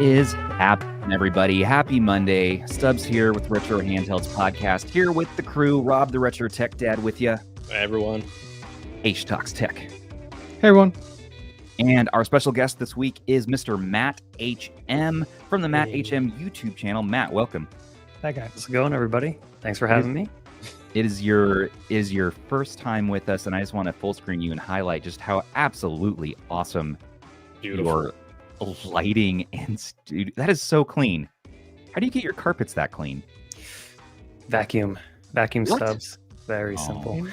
is happening, everybody? Happy Monday. Stubbs here with Retro Handhelds Podcast, here with the crew. Rob, the Retro Tech Dad, with you. Hey, everyone. Aish Talks Tech. Hey, everyone. And our special guest this week is Mr. MattHM from the MattHM YouTube channel. Matt, welcome. That guy. How's it going, everybody? Thanks for having me. It is your first time with us, and I just want to full screen you and highlight just how absolutely awesome your lighting and studio. That is so clean. How do you get your carpets that clean? Vacuum Stubbs. Very simple.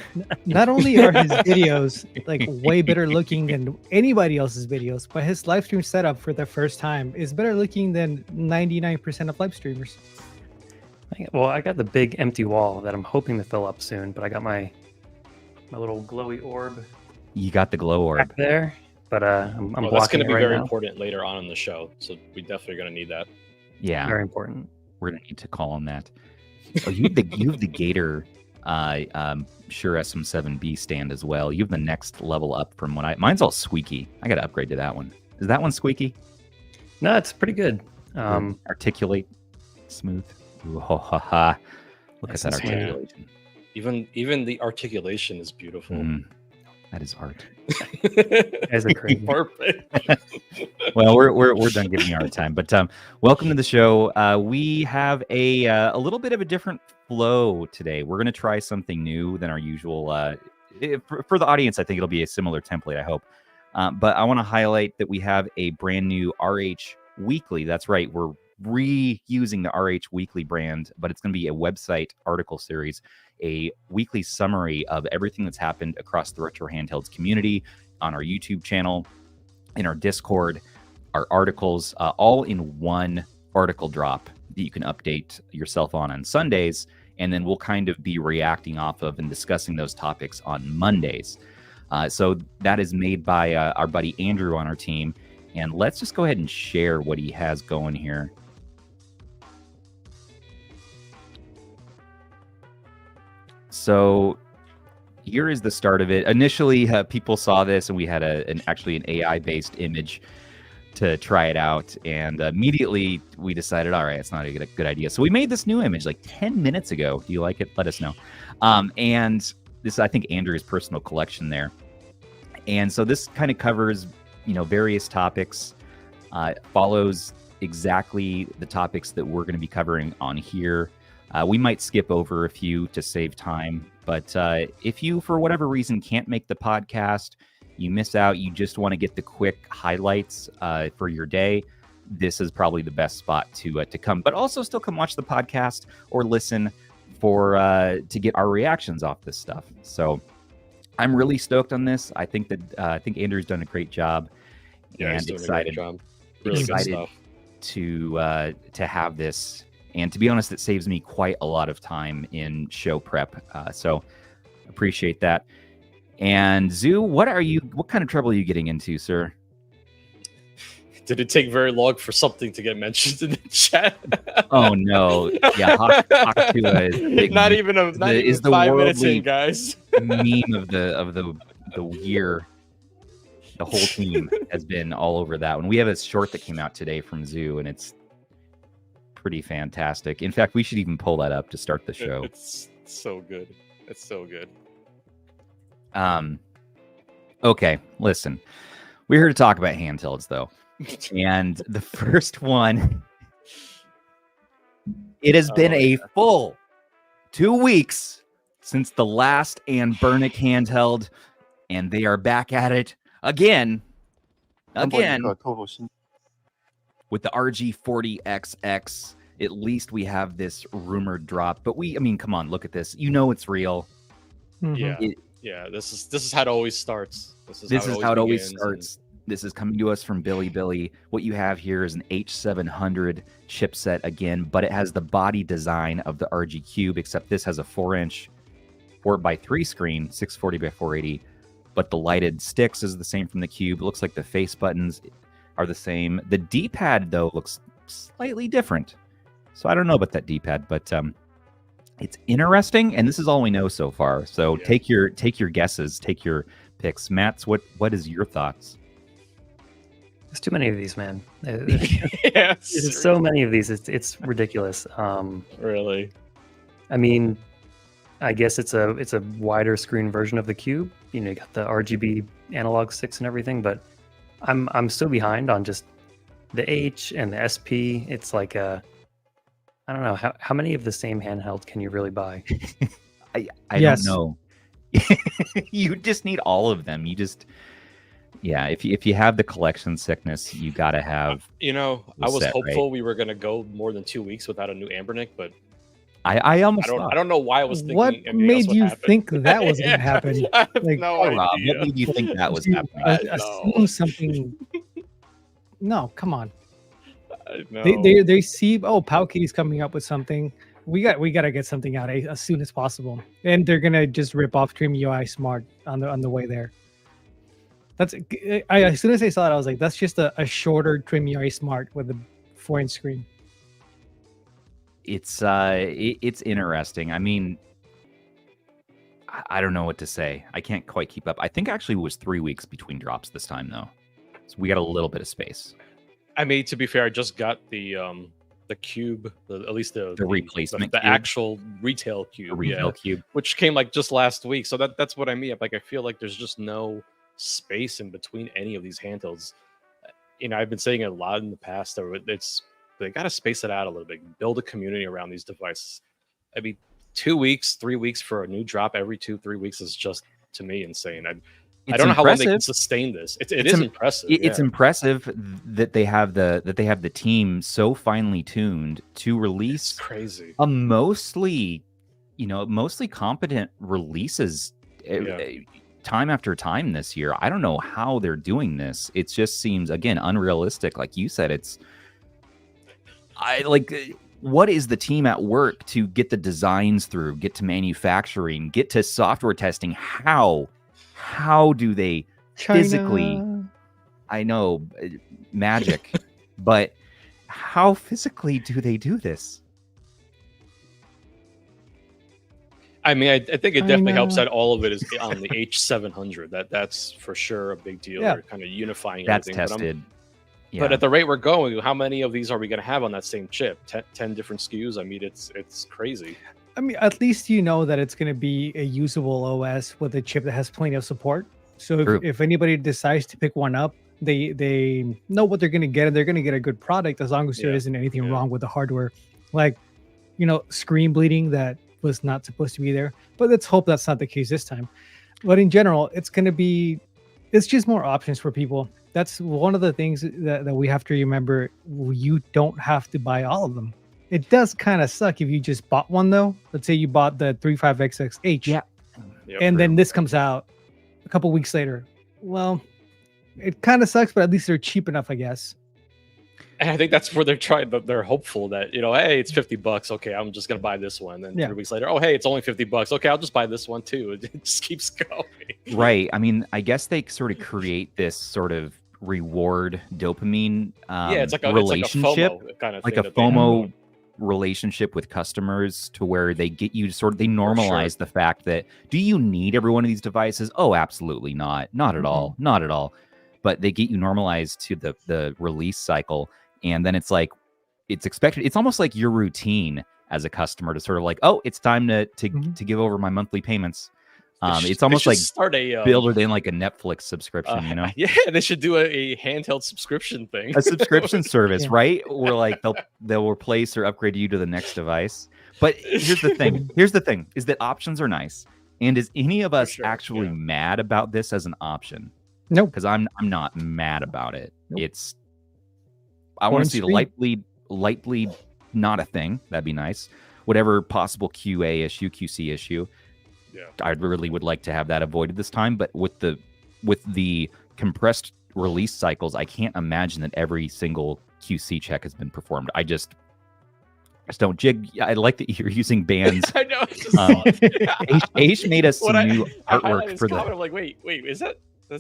Not only are his videos like way better looking than anybody else's videos, but his live stream setup for the first time is better looking than 99% of live streamers. Well, I got the big empty wall that I'm hoping to fill up soon, but I got my little glowy orb. You got the glow orb back there, but I'm blocking that's going to be right very now. important later on in the show, so we definitely going to need that. Yeah, very important. We're going to need to call on that. Oh, you have the Gator Shure SM7B stand as well. You have the next level up from what mine's all squeaky. I got to upgrade to that one. Is that one squeaky? No, it's pretty good. Articulate, smooth. Ooh, ha, ha, ha. Look Nice at that and smooth. articulation. Even the articulation is beautiful. That is art. As a crazy. Perfect. Well, we're done giving you our time, but welcome to the show. We have a little bit of a different flow today. We're going to try something new than our usual. For the audience, I think it'll be a similar template, I hope. But I want to highlight that we have a brand new RH Weekly. That's right. We're reusing the RH Weekly brand, but it's going to be a website article series, a weekly summary of everything that's happened across the Retro Handhelds community, on our YouTube channel, in our Discord, our articles, all in one article drop that you can update yourself on Sundays, and then we'll kind of be reacting off of and discussing those topics on Mondays. So that is made by our buddy Andrew on our team, and let's just go ahead and share what he has going here. So here is the start of it. Initially, people saw this, and we had actually an AI-based image to try it out, and immediately we decided, all right, it's not a good idea. So we made this new image like 10 minutes ago. Do you like it? Let us know. And this is, I think, Andrew's personal collection there. And so this kind of covers, various topics, follows exactly the topics that we're going to be covering on here. We might skip over a few to save time, but if you, for whatever reason, can't make the podcast, you miss out, you just want to get the quick highlights for your day, this is probably the best spot to come. But also still come watch the podcast or listen to get our reactions off this stuff. So I'm really stoked on this. I think Andrew's done a great job, and excited, really excited to have this. And to be honest, it saves me quite a lot of time in show prep. So appreciate that. And Zoo, what kind of trouble are you getting into, sir? Did it take very long for something to get mentioned in the chat? Oh no! Yeah, Hawk2 is big. Not even 5 minutes in, guys. Meme of the year. The whole team has been all over that one. We have a short that came out today from Zoo, and it's pretty fantastic. In fact, we should even pull that up to start the show. It's so good. It's so good. Okay, listen. We're here to talk about handhelds, though. And the first one, it has been a full 2 weeks since the last Anbernic handheld, and they are back at it again with the RG40XX. At least we have this rumored drop, but come on, look at this. It's real. Mm-hmm. This is how it always starts. This is how it always starts. This is coming to us from Billy. What you have here is an H700 chipset again, but it has the body design of the RG Cube, except this has a 4-inch 4x3 screen, 640 by 480, but the lighted sticks is the same from the Cube. It looks like the face buttons are the same. The D-pad, though, looks slightly different. So I don't know about that D-pad, but it's interesting, and this is all we know so far. So take your guesses, take your picks. Matt's, what is your thoughts? There's too many of these, man. Yes. There's so many of these. It's ridiculous. Really. I mean, I guess it's a wider screen version of the Cube. You know, you got the RGB analog sticks and everything, but I'm still behind on just the H and the SP. It's like I don't know how many of the same handheld can you really buy? I Yes. don't know. You just need all of them. You just if you have the collection sickness, you got to have. You know, the I was set, hopeful right? we were gonna go more than 2 weeks without a new Anbernic, but I almost I don't know why I was thinking. What anything else made would you happen. think that was going to happen? I have Like, no Oh, Rob, idea. what made you think that was You happening? assume something. No, come on. I know. They see, oh, Powkiddy's coming up with something. We got to get something out as soon as possible, and they're gonna just rip off Trim UI Smart on the way there. That's as soon as I saw it, I was like, that's just a shorter Trim UI Smart with a 4-inch screen. It's interesting. I mean, I don't know what to say. I can't quite keep up. I think actually it was 3 weeks between drops this time though, so we got a little bit of space. I mean, to be fair, I just got the Cube, at least the replacement the Cube? actual retail Cube, The retail Cube. which came like just last week. So that's what I mean. Like, I feel like there's just no space in between any of these handhelds. You know, I've been saying it a lot in the past. They got to space it out a little bit, build a community around these devices. I mean, 2 weeks, 3 weeks for a new drop every 2-3 weeks is just, to me, insane. I don't know how long they can sustain this. It is impressive. It's impressive that they have the team so finely tuned to release It's crazy. a mostly competent releases time after time this year. I don't know how they're doing this. It just seems, again, unrealistic. Like you said, what is the team at work to get the designs through, get to manufacturing, get to software testing? How do they physically? China. I know, magic, but how physically do they do this? I mean, I think it definitely helps China. that all of it is on the H700. That's for sure a big deal. Yeah. They're kind of unifying That's everything. tested. But at the rate we're going, how many of these are we going to have on that same chip? 10 different SKUs. I mean, it's crazy. I mean, at least you know that it's going to be a usable OS with a chip that has plenty of support. So if anybody decides to pick one up, they know what they're going to get, and they're going to get a good product as long as there isn't anything wrong with the hardware, like screen bleeding that was not supposed to be there. But let's hope that's not the case this time. But in general, it's just more options for people. That's one of the things that we have to remember. You don't have to buy all of them. It does kind of suck if you just bought one, though. Let's say you bought the 35XX H, and then this comes out a couple weeks later. Well, it kind of sucks, but at least they're cheap enough, I guess. And I think that's where they're hopeful that, hey, it's $50. Okay, I'm just gonna buy this one. And 3 weeks later, oh, hey, it's only $50. Okay, I'll just buy this one too. It just keeps going. Right. I mean, I guess they sort of create this sort of reward dopamine it's like a relationship, FOMO kind of like thing a FOMO relationship with customers, to where they get you to they normalize the fact that, do you need every one of these devices? Oh, absolutely not. Not at all. Not at all. But they get you normalized to the release cycle. And then it's like, it's expected. It's almost like your routine as a customer to sort of like, oh, it's time to give over my monthly payments. It's almost like start a build it in like a Netflix subscription, Yeah, they should do a handheld subscription thing. A subscription service, right? Where like they'll replace or upgrade you to the next device. But here's the thing. Is that options are nice. And is any of us actually mad about this as an option? No, because I'm not mad about it. Nope. I want to see the lightly not a thing. That'd be nice. Whatever possible QA issue, QC issue. Yeah. I really would like to have that avoided this time. But with the compressed release cycles, I can't imagine that every single QC check has been performed. I just don't. Jig, I like that you're using bands. I know. Aish made us some new artwork for I'm like, wait, is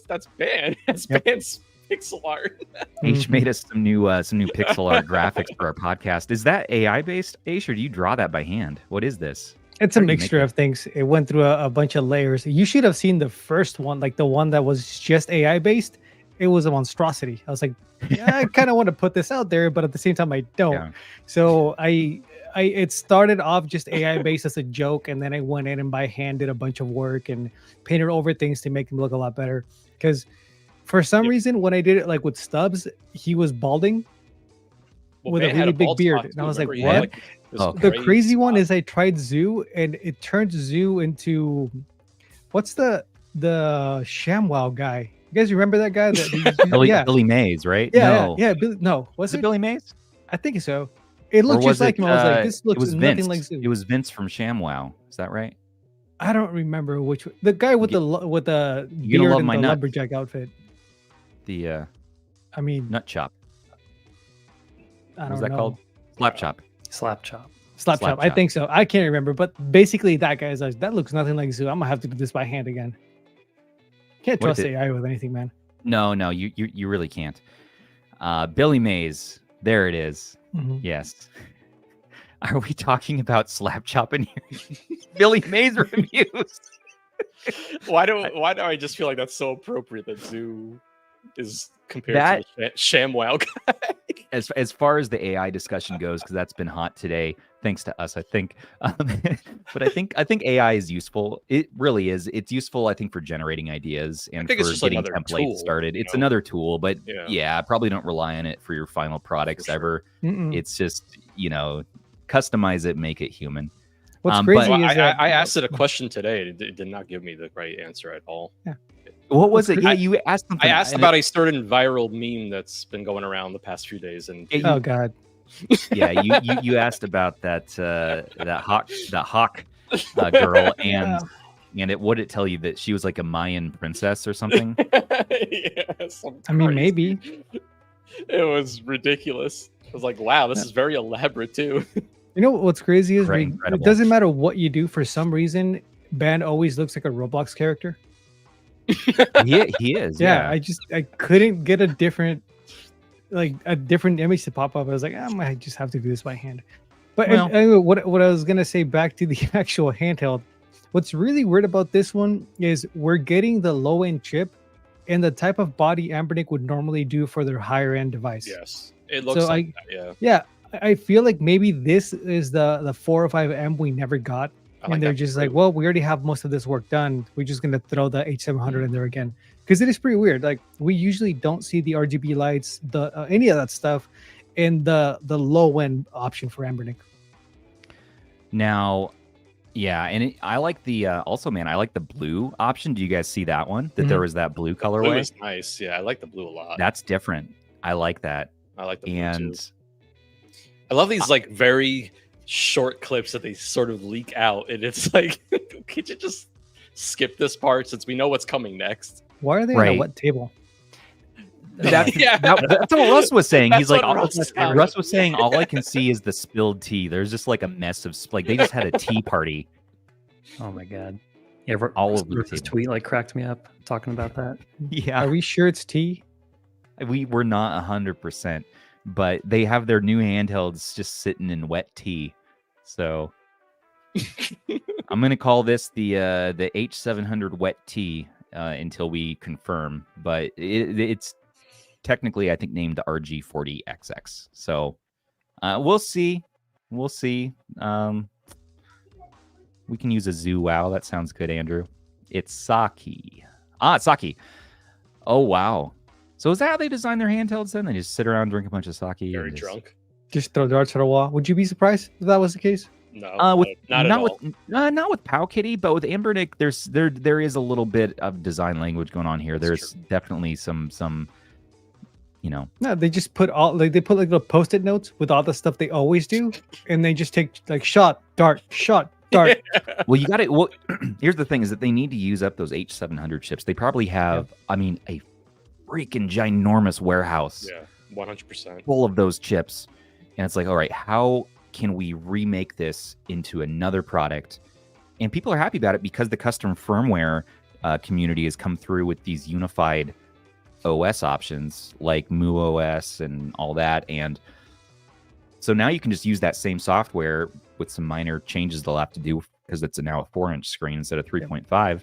that's band? That's band's pixel art. Aish made us some new pixel art graphics for our podcast. Is that AI based, Aish, or do you draw that by hand? What is this? It's a mixture of things. It went through a bunch of layers. You should have seen the first one, like the one that was just AI based. it was a monstrosity. I was like, yeah, I kind of want to put this out there, but at the same time, I don't. Yeah. So it started off just AI based as a joke, and then I went in and by hand did a bunch of work and painted over things to make them look a lot better. Because for some reason, when I did it like with Stubbs, he was balding with a really big beard, and I was like, what? The crazy one is I tried Zoo, and it turned Zoo into what's the ShamWow guy? You guys remember that guy? Billy Mays, right? No, was it Billy Mays? I think so. It looked just like him. I was like, this looks nothing like Zoo. It was Vince from ShamWow. Is that right? I don't remember which the guy with the You're gonna love my nut. lumberjack outfit. The I mean, nut chop. I don't What's that know. called? Slap chop. Slap chop. Slap chop. I think so. I can't remember, but basically that guy's like, that looks nothing like Zoo. I'm gonna have to do this by hand again. Can't trust AI with anything, man. No, you really can't. Billy Mays. There it is. Mm-hmm. Yes. Are we talking about slap chop in here? Billy Mays reviews. Why do I just feel like that's so appropriate that Zoo is compared to the ShamWow guy? As far as the AI discussion goes, because that's been hot today, thanks to us, I think. But I think AI is useful. It really is. It's useful, I think, for generating ideas and for getting templates started. It's another tool, but yeah, probably don't rely on it for your final products ever. It's just, customize it, make it human. What's crazy is I asked it a question today. It did not give me the right answer at all. Yeah. What was it? Yeah, you asked something. I asked about a certain viral meme that's been going around the past few days, and oh god, yeah, you asked about that hawk girl, and what did it tell you that she was like a Mayan princess or something? I mean, maybe it was ridiculous. I was like, wow, this is very elaborate too. You know what's crazy is it doesn't matter what you do. For some reason, Ben always looks like a Roblox character. he is. Yeah, I couldn't get a different image to pop up. I was like, I might just have to do this by hand. But anyway, what I was gonna say back to the actual handheld, what's really weird about this one is we're getting the low end chip and the type of body Anbernic would normally do for their higher end device. Yes, it looks like that. Yeah, I feel like maybe this is the 405M we never got. And they're just like, well, we already have most of this work done. We're just going to throw the H700 in there again. Because it is pretty weird. Like, we usually don't see the RGB lights, any of that stuff, in the low-end option for Anbernic. Now, yeah, and I like the, also, man, I like the blue option. Do you guys see that one? That there was that blue colorway? Blue is nice. Yeah, I like the blue a lot. That's different. I like that. I like the blue, too. I love these, very short clips that they sort of leak out, and it's like, could you just skip this part since we know what's coming next? Why are they on a wet table? That's what Russ was saying. He's like, Russ was saying, all I can see is the spilled tea. There's just like a mess of they just had a tea party. Oh my god! Yeah, all of this tweet cracked me up talking about that. Yeah, are we sure it's tea? We're not 100%, but they have their new handhelds just sitting in wet tea. So I'm gonna call this the H700 wet tea until we confirm. But it's technically, I think, named the RG40XX. So we'll see. We'll see. We can use a Zoo Wow. That sounds good, Andrew. It's Saki. It's Saki. Oh wow. So is that how they design their handhelds? Then they just sit around, drink a bunch of sake, very drunk. Just throw darts at a wall. Would you be surprised if that was the case? No, not with Powkiddy, but with Anbernic, there is a little bit of design language going on here. There's definitely some, No, they just put they put little post-it notes with all the stuff they always do, and they just take shot, dart, shot, dart. Well, you got it. Well, here's the thing: is that they need to use up those H700 chips. They probably have, a freaking ginormous warehouse. Yeah, 100% full of those chips. And it's like, all right, how can we remake this into another product? And people are happy about it because the custom firmware community has come through with these unified OS options like MuOS and all that. And so now you can just use that same software with some minor changes they'll have to do because it's now a 4-inch screen instead of 3.5.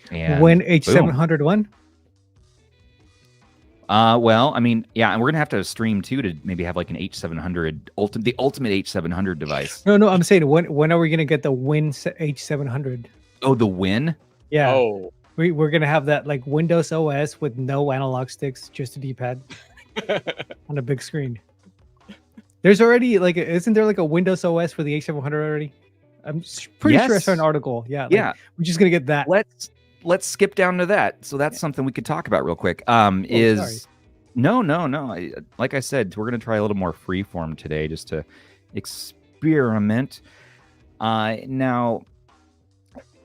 And when H700 won? Well, I mean, yeah, and we're gonna have to stream too to maybe have like an H700 the ultimate H700 device. No, I'm saying when are we gonna get the H700? Oh, the Win? Yeah. Oh, We're gonna have that like Windows OS with no analog sticks, just a D-pad on a big screen. There's already isn't there like a Windows OS for the H700 already? I'm pretty sure I saw an article. Yeah. Yeah. We're just gonna get that. Let's skip down to that. So that's something we could talk about real quick. Sorry. No. Like I said, we're gonna try a little more freeform today, just to experiment. Now,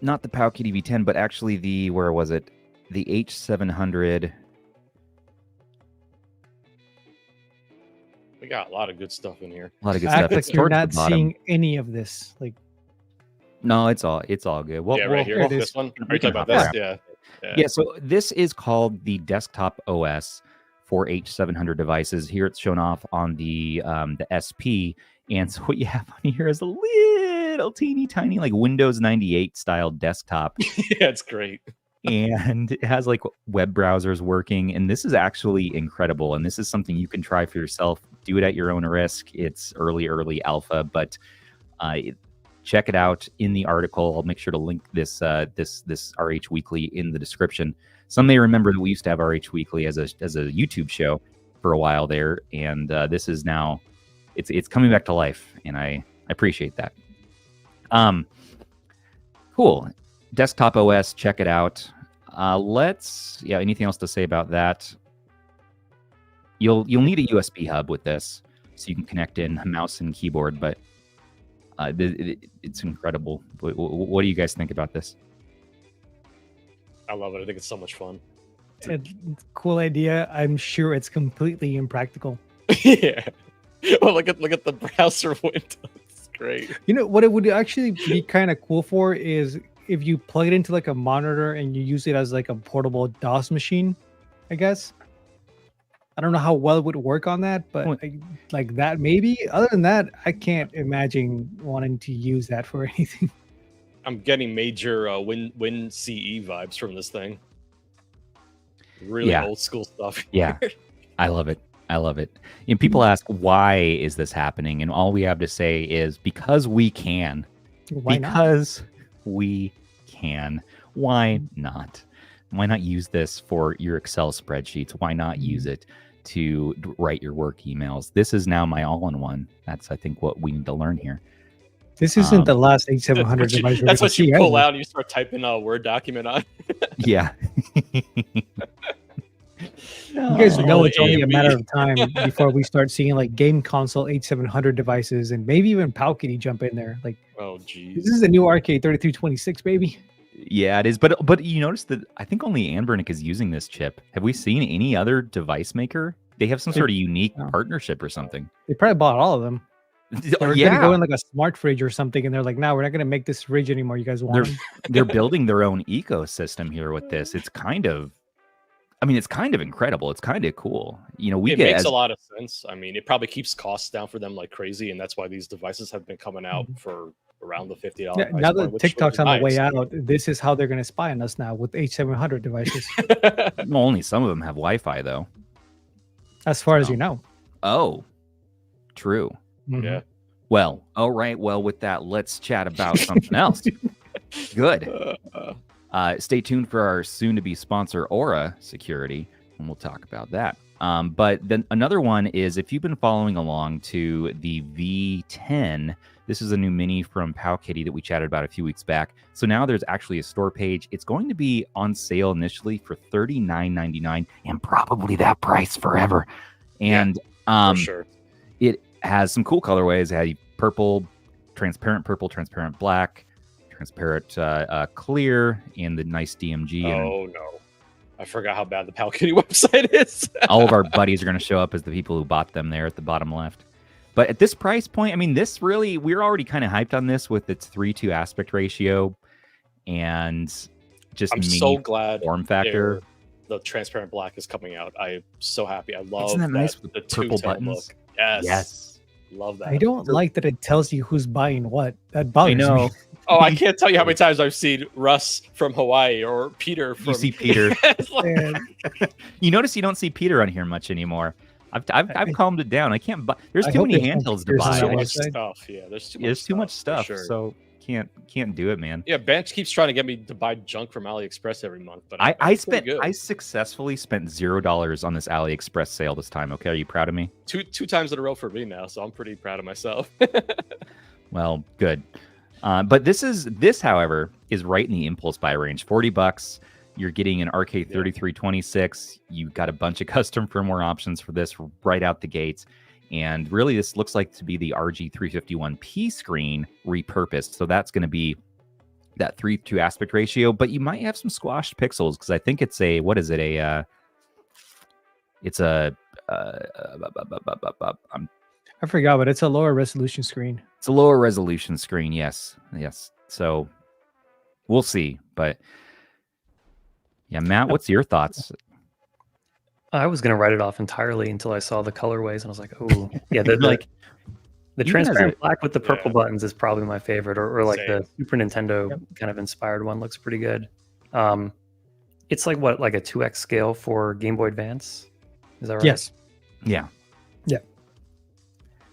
not the Powkiddy V10, but actually the the H700. we got a lot of good stuff in here. A lot of good Act stuff. like It's you're towards the not bottom. seeing any of this. Like, No, it's all good. Well, Yeah, right here. here it is. This one. Are We you can talking about hop this? around. Yeah. Yeah, so this is called the Desktop OS for H700 devices. Here it's shown off on the SP, and so what you have on here is a little teeny tiny like Windows 98 style desktop, Yeah, it's great. and it has like web browsers working, and this is actually incredible, and this is something you can try for yourself. Do it at your own risk. It's early alpha, but check it out in the article. I'll make sure to link this RH Weekly in the description. Some may remember that we used to have RH Weekly as a YouTube show for a while there, and this is now it's coming back to life, and I appreciate that. Cool. Desktop OS, check it out. Anything else to say about that? You'll need a USB hub with this, so you can connect in a mouse and keyboard, but it's incredible. What do you guys think about this? I love it. I think it's so much fun. it's a cool idea. I'm sure it's completely impractical. Yeah. Well, look at the browser window. It's great. You know what it would actually be kind of cool for is if you plug it into like a monitor and you use it as like a portable DOS machine, I guess. I don't know how well it would work on that, but like that maybe. Other than that, I can't imagine wanting to use that for anything. I'm getting major Win CE vibes from this thing. Really old school stuff. Yeah, I love it. And people ask, why is this happening? And all we have to say is because we can. Why not? Because we can. Why not? Why not use this for your Excel spreadsheets? Why not use it to write your work emails? This is now my all-in-one. That's, I think, what we need to learn here. This isn't the last H700 device. That's what you pull out and you start typing a Word document on. Yeah. You guys know it's only a matter of time before we start seeing like game console H700 devices and maybe even Powkiddy jump in there. Like, oh, geez. This is the new RK3326, baby. Yeah, it is. But you notice that I think only Anbernic is using this chip. Have we seen any other device maker? They have some sort of unique partnership or something. They probably bought all of them. They're going to go in like a smart fridge or something, and they're like, "No, we're not going to make this fridge anymore. You guys want them?" They're building their own ecosystem here with this. It's kind of incredible. It's kind of cool. You know, it makes a lot of sense. I mean, it probably keeps costs down for them like crazy, and that's why these devices have been coming out for around the $50. Yeah, now that TikTok's on the way out, this is how they're going to spy on us now with H700 devices. Well, only some of them have Wi-Fi though, as far as you know. Oh, true. Yeah. Well, all right. Well, with that, let's chat about something else. Good. Stay tuned for our soon-to-be sponsor, Aura Security, and we'll talk about that. But then another one is, if you've been following along to the V10, this is a new mini from Powkiddy that we chatted about a few weeks back. So now there's actually a store page. It's going to be on sale initially for $39.99, and probably that price forever. And for sure. It has some cool colorways. It had purple, transparent black, transparent clear, and the nice DMG. Oh no, I forgot how bad the Powkiddy website is. All of our buddies are going to show up as the people who bought them there at the bottom left. But at this price point, I mean, this really, we're already kind of hyped on this with its 3:2 aspect ratio and just I'm so glad form factor. The transparent black is coming out. I'm so happy. I love Isn't that nice with the purple two-tone buttons? Look. Yes. Yes. Love that. I don't like that it tells you who's buying what. That bothers me. Oh, I can't tell you how many times I've seen Russ from Hawaii or Peter from. You see Peter. It's like- And You notice you don't see Peter on here much anymore. I've calmed it down. I can't buy. There's I too hope many there's no handhelds to Peters on There's buy. too that much website. stuff. Yeah, there's too much. There's too much for stuff, sure. so can't do it, man. Yeah, Bench keeps trying to get me to buy junk from AliExpress every month, but I I'm pretty good. successfully spent $0 on this AliExpress sale this time. Okay, are you proud of me? two times in a row for me now, so I'm pretty proud of myself. Well, good. But this, however, is right in the impulse buy range. $40. You're getting an RK3326. You've got a bunch of custom firmware options for this right out the gates. And really, this looks like to be the RG351P screen repurposed. So that's going to be that 3:2 aspect ratio. But you might have some squashed pixels because I think it's a, what is it? It's a, I forgot, but it's a lower resolution screen. it's a lower resolution screen. Yes. So we'll see. But yeah, Matt, what's your thoughts? I was gonna write it off entirely until I saw the colorways, and I was like, "Oh, yeah." The Like, the even as transparent a- black with the purple buttons is probably my favorite, or like the Same. Super Nintendo kind of inspired one looks pretty good. It's like what, like a 2x scale for Game Boy Advance? Is that right? Yes. Yeah.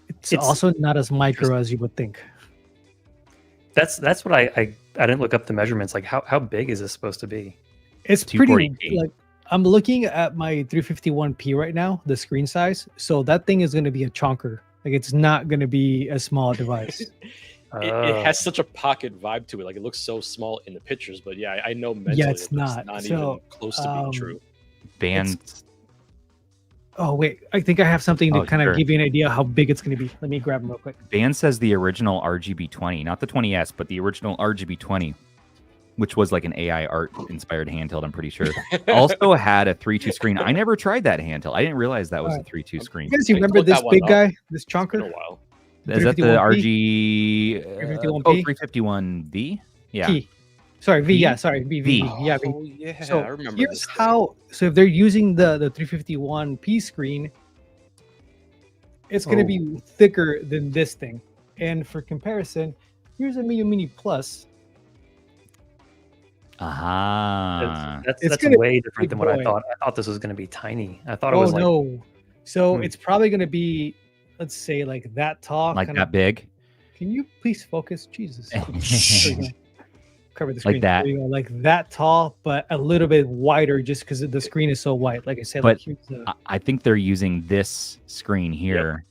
It's It's- also not as micro as you would think. That's what I didn't look up the measurements. Like how big is this supposed to be? It's pretty 240p. like I'm looking at my 351P right now, the screen size. So that thing is going to be a chonker. Like it's not going to be a small device. It has such a pocket vibe to it. Like it looks so small in the pictures, but yeah, I know mentally Yeah, it's it's not. not So, even close to being true. Band. Oh wait, I think I have something to Oh, kind sure. of give you an idea how big it's going to be. Let me grab them real quick. Band says the original RGB20, not the 20S, but the original RGB20, which was like an AI art inspired handheld, I'm pretty sure, also had a 3:2 screen. I never tried that handheld. I didn't realize that was a 3:2 screen. You guys I remember looked that this one big up. guy, this It's been a chonker? while. Is that the 351P? RG? 351P? 351V? Yeah. P. Sorry, V. V? Yeah, sorry, V. V. Yeah, V. Oh yeah, So I remember here's this thing. how. So if they're using the 351P screen, it's going to be thicker than this thing. And for comparison, here's a Mini Plus. Aha. That's It's gonna way be different than big what I boy. thought. I thought this was going to be tiny. I thought it Oh was like no! So Hmm. it's probably going to be, let's say, like that tall. Like kinda- that big? Can you please focus? Jesus. There you go. Cover the Like screen. that. There you go. Like that tall, but a little bit wider, just because the screen is so wide. Like I said, But like here's the, I think they're using this screen here,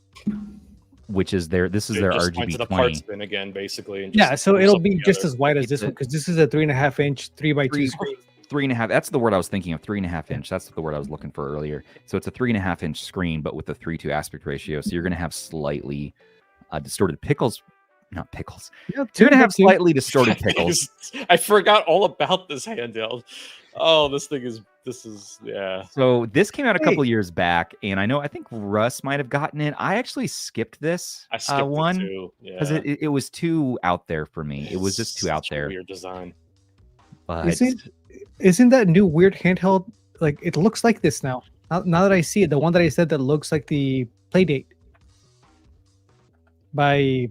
which is this is their Just went to the part RGB20. spin again, basically. And yeah. just So put it'll something be just together. as wide as It's this a- one, because this is a 3.5-inch 3x2 screen. 3.5. That's the word I was thinking of. 3.5-inch. That's the word I was looking for earlier. So it's a 3.5-inch screen, but with a 3:2 aspect ratio. So you're going to have slightly distorted pickles. Not pickles. Yeah, You're going to have 2.5. slightly distorted pickles. I forgot all about this handheld. Oh, this is yeah. So this came out a Hey. couple years back, and I think Russ might have gotten it. I actually skipped this I skipped one it too. because Yeah. it was too out there for me. It was just too out Such a there. Weird design. But Isn't that new weird handheld? Like it looks like this now. Now that I see it, the one that I said that looks like the Playdate. By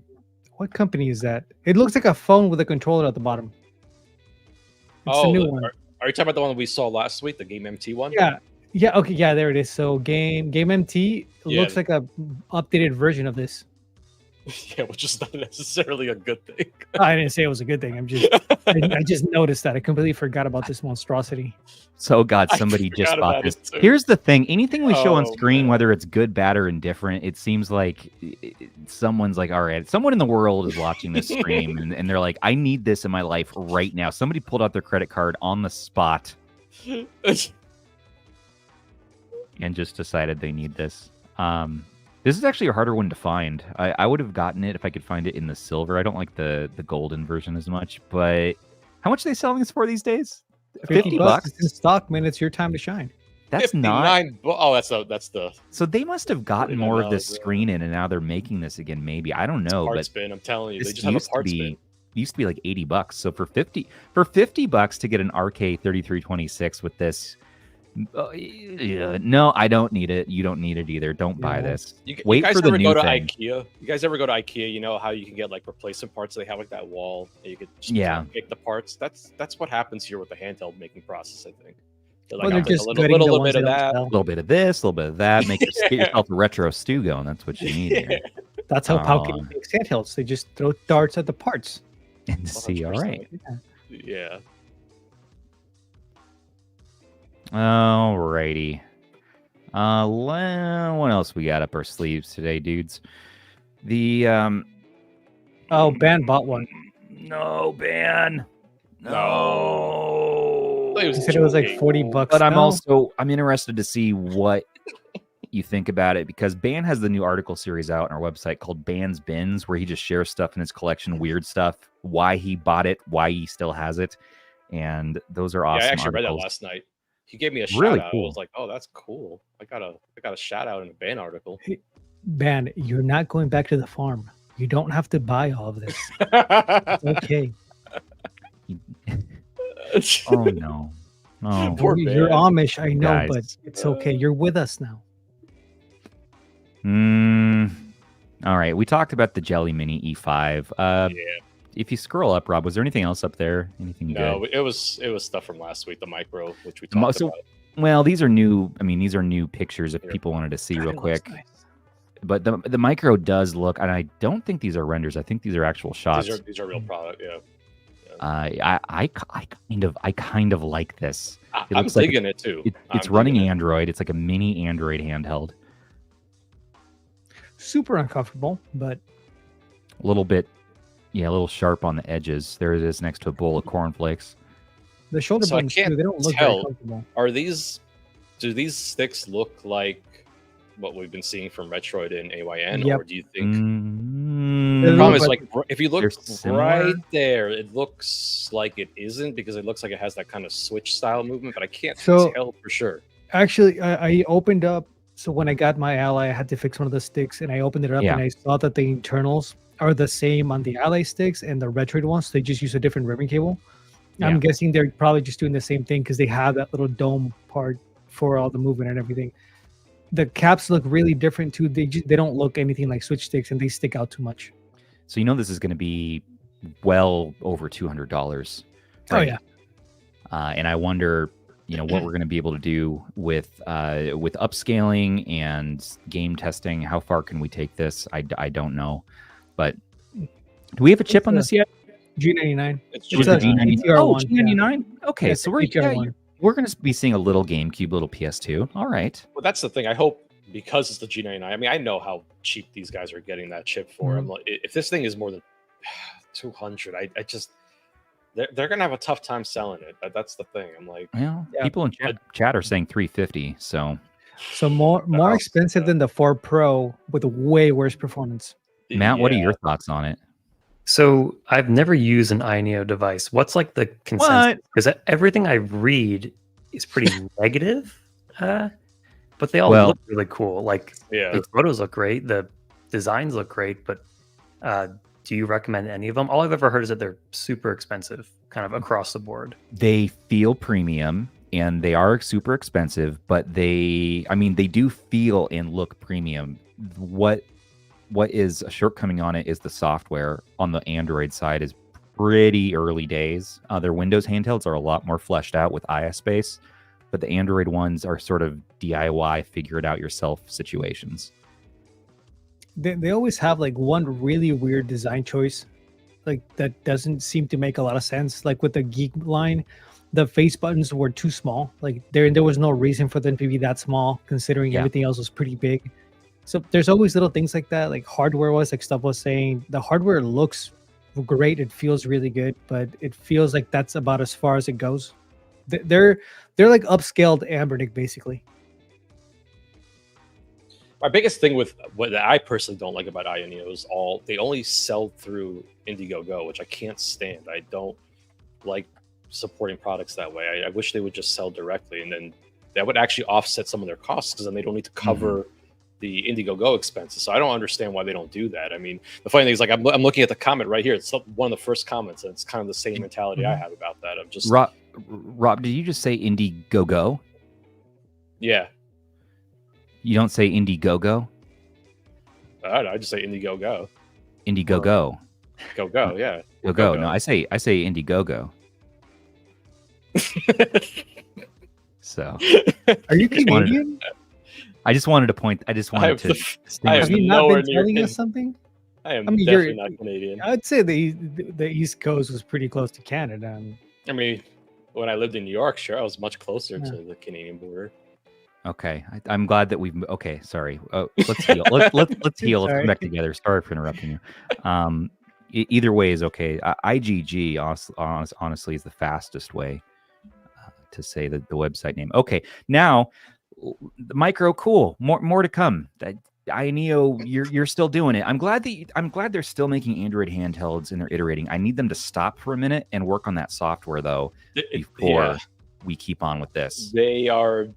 what company is that? It looks like a phone with a controller at the bottom. It's the new one. Are you talking about the one we saw last week, the Game MT one? Yeah. Yeah, okay, yeah, there it is. So Game MT Yeah. looks like a updated version of this. Yeah, which is not necessarily a good thing. I didn't say it was a good thing. I just noticed that. I completely forgot about this monstrosity. so God, I somebody just forgot bought about this. it, too. Here's the thing: anything we show on Oh, screen, man. whether it's good, bad, or indifferent, it seems like someone's like, "All right, someone in the world is watching this stream, and they're like, I need this in my life right now." Somebody pulled out their credit card on the spot and just decided they need this. This is actually a harder one to find. I would have gotten it if I could find it in the silver. I don't like the golden version as much, but how much are they selling this for these days? 50 bucks? It's in stock, man. It's your time to shine. That's not. 59 Oh, that's the So they must have gotten more of this $49, yeah. screen in, and now they're making this again. Maybe I don't know, part but spin. I'm telling you, they this just have a used to part be spin. used to be like $80. So for $50 to get an RK3326 with this, Yeah, no, I don't need it. You don't need it either. Don't buy this. Wait you guys for the ever new go to thing. IKEA? You guys ever go to IKEA? You know how you can get like replacement parts? They have like that wall and you could just pick the parts. That's what happens here with the handheld making process, I think. They're just a little bit of that, a little bit of this, a little bit of that. Get yourself a retro stew going. That's what you need here. That's how Powkiddy makes handhelds. They just throw darts at the parts. And see, all right. Yeah. Alrighty. What else we got up our sleeves today, dudes? The Oh, Ben bought one. No, Ben. No. He said it was like $40. But I'm interested to see what you think about it, because Ban has the new article series out on our website called Ban's Bins, where he just shares stuff in his collection, weird stuff, why he bought it, why he still has it, and those are awesome. Yeah, I actually read that last night. He gave me a shout out. Cool. I was like, "Oh, that's cool. I got a shout out in a Ban article." Hey, Ban, you're not going back to the farm. You don't have to buy all of this. It's okay. Oh no. Oh, you're Amish, I know, guys. But it's okay. You're with us now. All right. We talked about the Jelly Mini E5. Yeah. If you scroll up, Rob, was there anything else up there? Anything No, good? it was stuff from last week, the micro, which we talked about. Well, these are new. I mean, these are new pictures if people wanted to see real quick. Nice. But the micro does look, and I don't think these are renders. I think these are actual shots. These are real product. Yeah. I kind of like this. I'm digging it too. It's running Android. It's like a mini Android handheld. Super uncomfortable, but A little bit, a little sharp on the edges. There it is next to a bowl of cornflakes. the shoulder So I buttons can't too, they don't look very tell. comfortable. Do these sticks look like what we've been seeing from Retroid and AYN, Yep. or do you think? They The look problem is, like- like, if you look they're similar. right there, it looks like it isn't, because it looks like it has that kind of switch style movement, but I can't So- tell for sure. Actually, I opened up. So when I got my Ally, I had to fix one of the sticks, and I opened it up, Yeah. and I saw that the internals are the same on the Ally sticks and the Retroid ones. They just use a different ribbon cable. Yeah. I'm guessing they're probably just doing the same thing because they have that little dome part for all the movement and everything. The caps look really different too. They don't look anything like Switch sticks, and they stick out too much. So this is going to be well over $200. Oh yeah. And I wonder, what we're going to be able to do with upscaling and game testing. How far can we take this? I don't know, but do we have a chip on this yet? G99. It's It's a a G99. GTR Oh, one, yeah. G99. Okay, Yeah, so GTR one. we're going to be seeing a little GameCube, little PS2. All right. Well, that's the thing. I hope, because it's the G99. I mean, I know how cheap these guys are getting that chip for. I'm like, if this thing is more than 200, I just they're gonna have a tough time selling it. That's the thing. I'm like, Well, Yeah. people in chat are saying 350. So So more expensive than the 4 Pro with way worse performance. Matt, what are yeah. your thoughts on it? So I've never used an Ayaneo device. What's like the consensus? Because everything I read is pretty negative, but they all look really cool. Like Yeah. the photos look great, the designs look great, but do you recommend any of them? All I've ever heard is that they're super expensive, kind of across the board. They feel premium and they are super expensive, but they do feel and look premium. What is a shortcoming on it is the software on the Android side is pretty early days. Their Windows handhelds are a lot more fleshed out with iSpace, but the Android ones are sort of DIY, figure it out yourself situations. They always have like one really weird design choice, like that doesn't seem to make a lot of sense. Like with the Geek line, the face buttons were too small. Like there was no reason for them to be that small, considering everything else was pretty big. So there's always little things like that. Like hardware was, like Stubbs was saying, the hardware looks great. It feels really good, but it feels like that's about as far as it goes. They're like upscaled Anbernic basically. My biggest thing with what I personally don't like about Ayaneo is they only sell through Indiegogo, which I can't stand. I don't like supporting products that way. I wish they would just sell directly, and then that would actually offset some of their costs, because then they don't need to cover the Indiegogo expenses. So I don't understand why they don't do that. I mean, the funny thing is, like, I'm looking at the comment right here. It's one of the first comments, and it's kind of the same mentality I have about that. I'm just Rob, did you just say Indiegogo? Yeah. You don't say Indiegogo? I don't know. I just say Indiegogo. Indiegogo. Go. Yeah. Go. No, I say Indiegogo. So, Are you Canadian? I just wanted to point. I just wanted to. Have you not been telling us something? I am definitely not Canadian. I'd say the East Coast was pretty close to Canada. I mean, when I lived in New York, sure, I was much closer to the Canadian border. Okay, I'm glad that we've. Okay, sorry. Let's heal. Let's heal. Let's come back together. Sorry for interrupting you. Either way is okay. IGG honestly is the fastest way to say the website name. Okay, now the Micro, cool. More to come. Ayaneo, you're still doing it. I'm glad they're still making Android handhelds and they're iterating. I need them to stop for a minute and work on that software though before we keep on with this. They are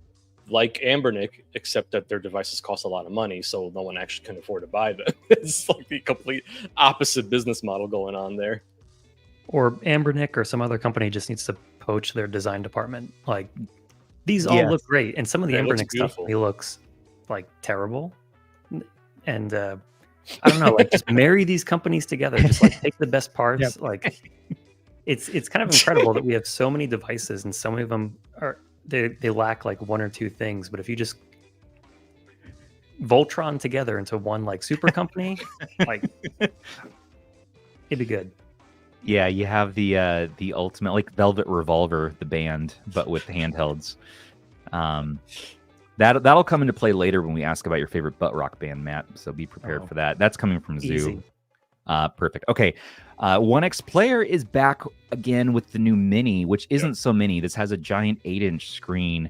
like Anbernic, except that their devices cost a lot of money, so no one actually can afford to buy them. It's like the complete opposite business model going on there. Or Anbernic or some other company just needs to poach their design department. Like, these all look great, and some of the Anbernic stuff looks like terrible. And I don't know, like just marry these companies together. Just like take the best parts. Yep. Like, it's kind of incredible that we have so many devices, and so many of them are. They lack like one or two things, but if you just Voltron together into one like super company, like it'd be good. Yeah, you have the ultimate like Velvet Revolver, the band, but with handhelds. That'll come into play later when we ask about your favorite butt rock band, Matt. So be prepared for that. That's coming from Zoo. Perfect. Okay. OneXPlayer is back again with the new Mini, which isn't so mini. This has a giant 8-inch screen,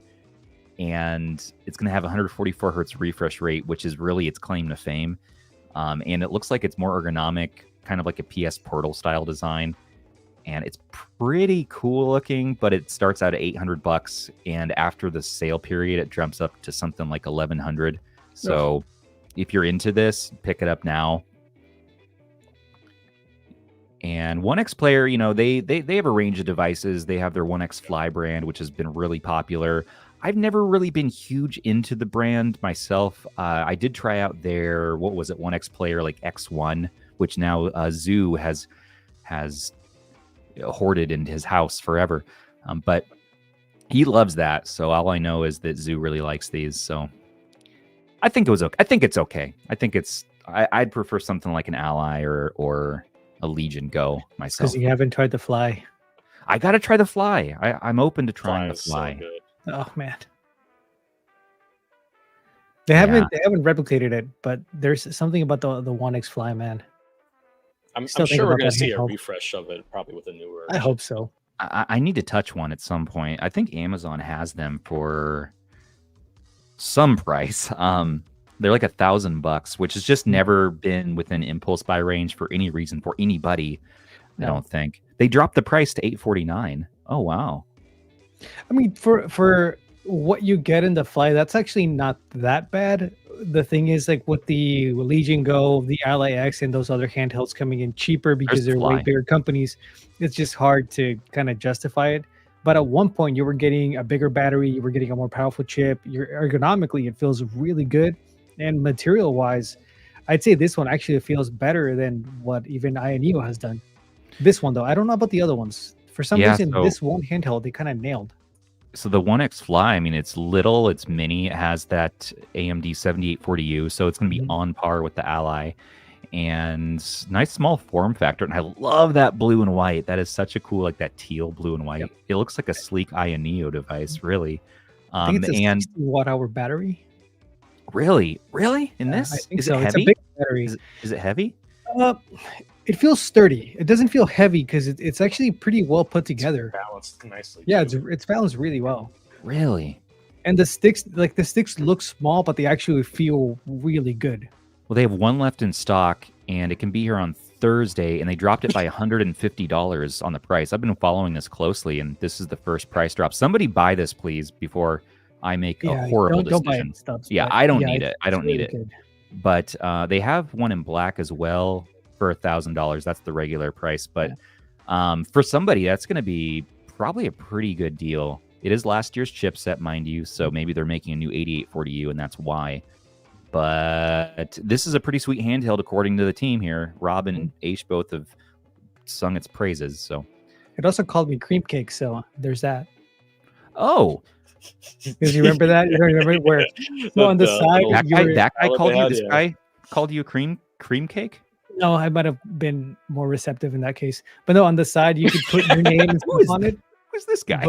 and it's going to have 144 hertz refresh rate, which is really its claim to fame. And it looks like it's more ergonomic, kind of like a PS Portal style design. And it's pretty cool looking, but it starts out at $800, and after the sale period, it jumps up to something like $1,100. So if you're into this, pick it up now. And OneXPlayer, you know, they have a range of devices. They have their OneXFly brand, which has been really popular. I've never really been huge into the brand myself. I did try out their, what was it, OneXPlayer like X1, which now Zoo has hoarded in his house forever. But he loves that. So all I know is that Zoo really likes these. So I think it was okay. I think it's okay. I think it's, I'd prefer something like an Ally or a Legion Go myself. Because you haven't tried the Fly. I got to try the Fly. I'm open to trying the Fly. So oh man. They haven't replicated it, but there's something about the OneXFly, man. I'm sure we're going to see a refresh of it, probably with a newer. I hope so. I need to touch one at some point. I think Amazon has them for some price. They're like $1,000, which has just never been within impulse buy range for any reason for anybody. I don't think they dropped the price to $849. Oh wow! I mean, for what you get in the Fly, that's actually not that bad. The thing is, like with the Legion Go, the Ally X, and those other handhelds coming in cheaper because they're way bigger companies, it's just hard to kind of justify it. But at one point, you were getting a bigger battery, you were getting a more powerful chip. Ergonomically, it feels really good, and material-wise, I'd say this one actually feels better than what even Ayaneo has done. This one, though, I don't know about the other ones. For some reason, this one handheld they kind of nailed. So the OneXFly, I mean, it's little, it's mini, it has that AMD 7840U, so it's going to be on par with the Ally, and nice small form factor. And I love that blue and white. That is such a cool, like that teal blue and white. Yep. It looks like a sleek Ayaneo device, really. I think it's a 60 watt-hour battery. Really? In this? I think is so. it heavy? It's a big battery. Is it heavy? It feels sturdy. It doesn't feel heavy because it's actually pretty well put together. It's balanced nicely. Yeah, it's balanced really well. Really? And the sticks look small, but they actually feel really good. Well, they have one left in stock, and it can be here on Thursday, and they dropped it by $150 on the price. I've been following this closely, and this is the first price drop. Somebody buy this, please, before I make a horrible decision. Don't buy it, Stubbs, I don't need it. I don't need it. Good. But they have one in black as well for $1,000. That's the regular price. But for somebody, that's going to be probably a pretty good deal. It is last year's chipset, mind you, so maybe they're making a new 8840U, and that's why. But this is a pretty sweet handheld, according to the team here. Rob and Aish both have sung its praises. So it also called me cream cake, so there's that. Oh, because you remember that? You remember where on the side that guy called you. This guy called you a cream cake. No, I might have been more receptive in that case. But no, on the side you could put your name and stuff on it. Who's this guy?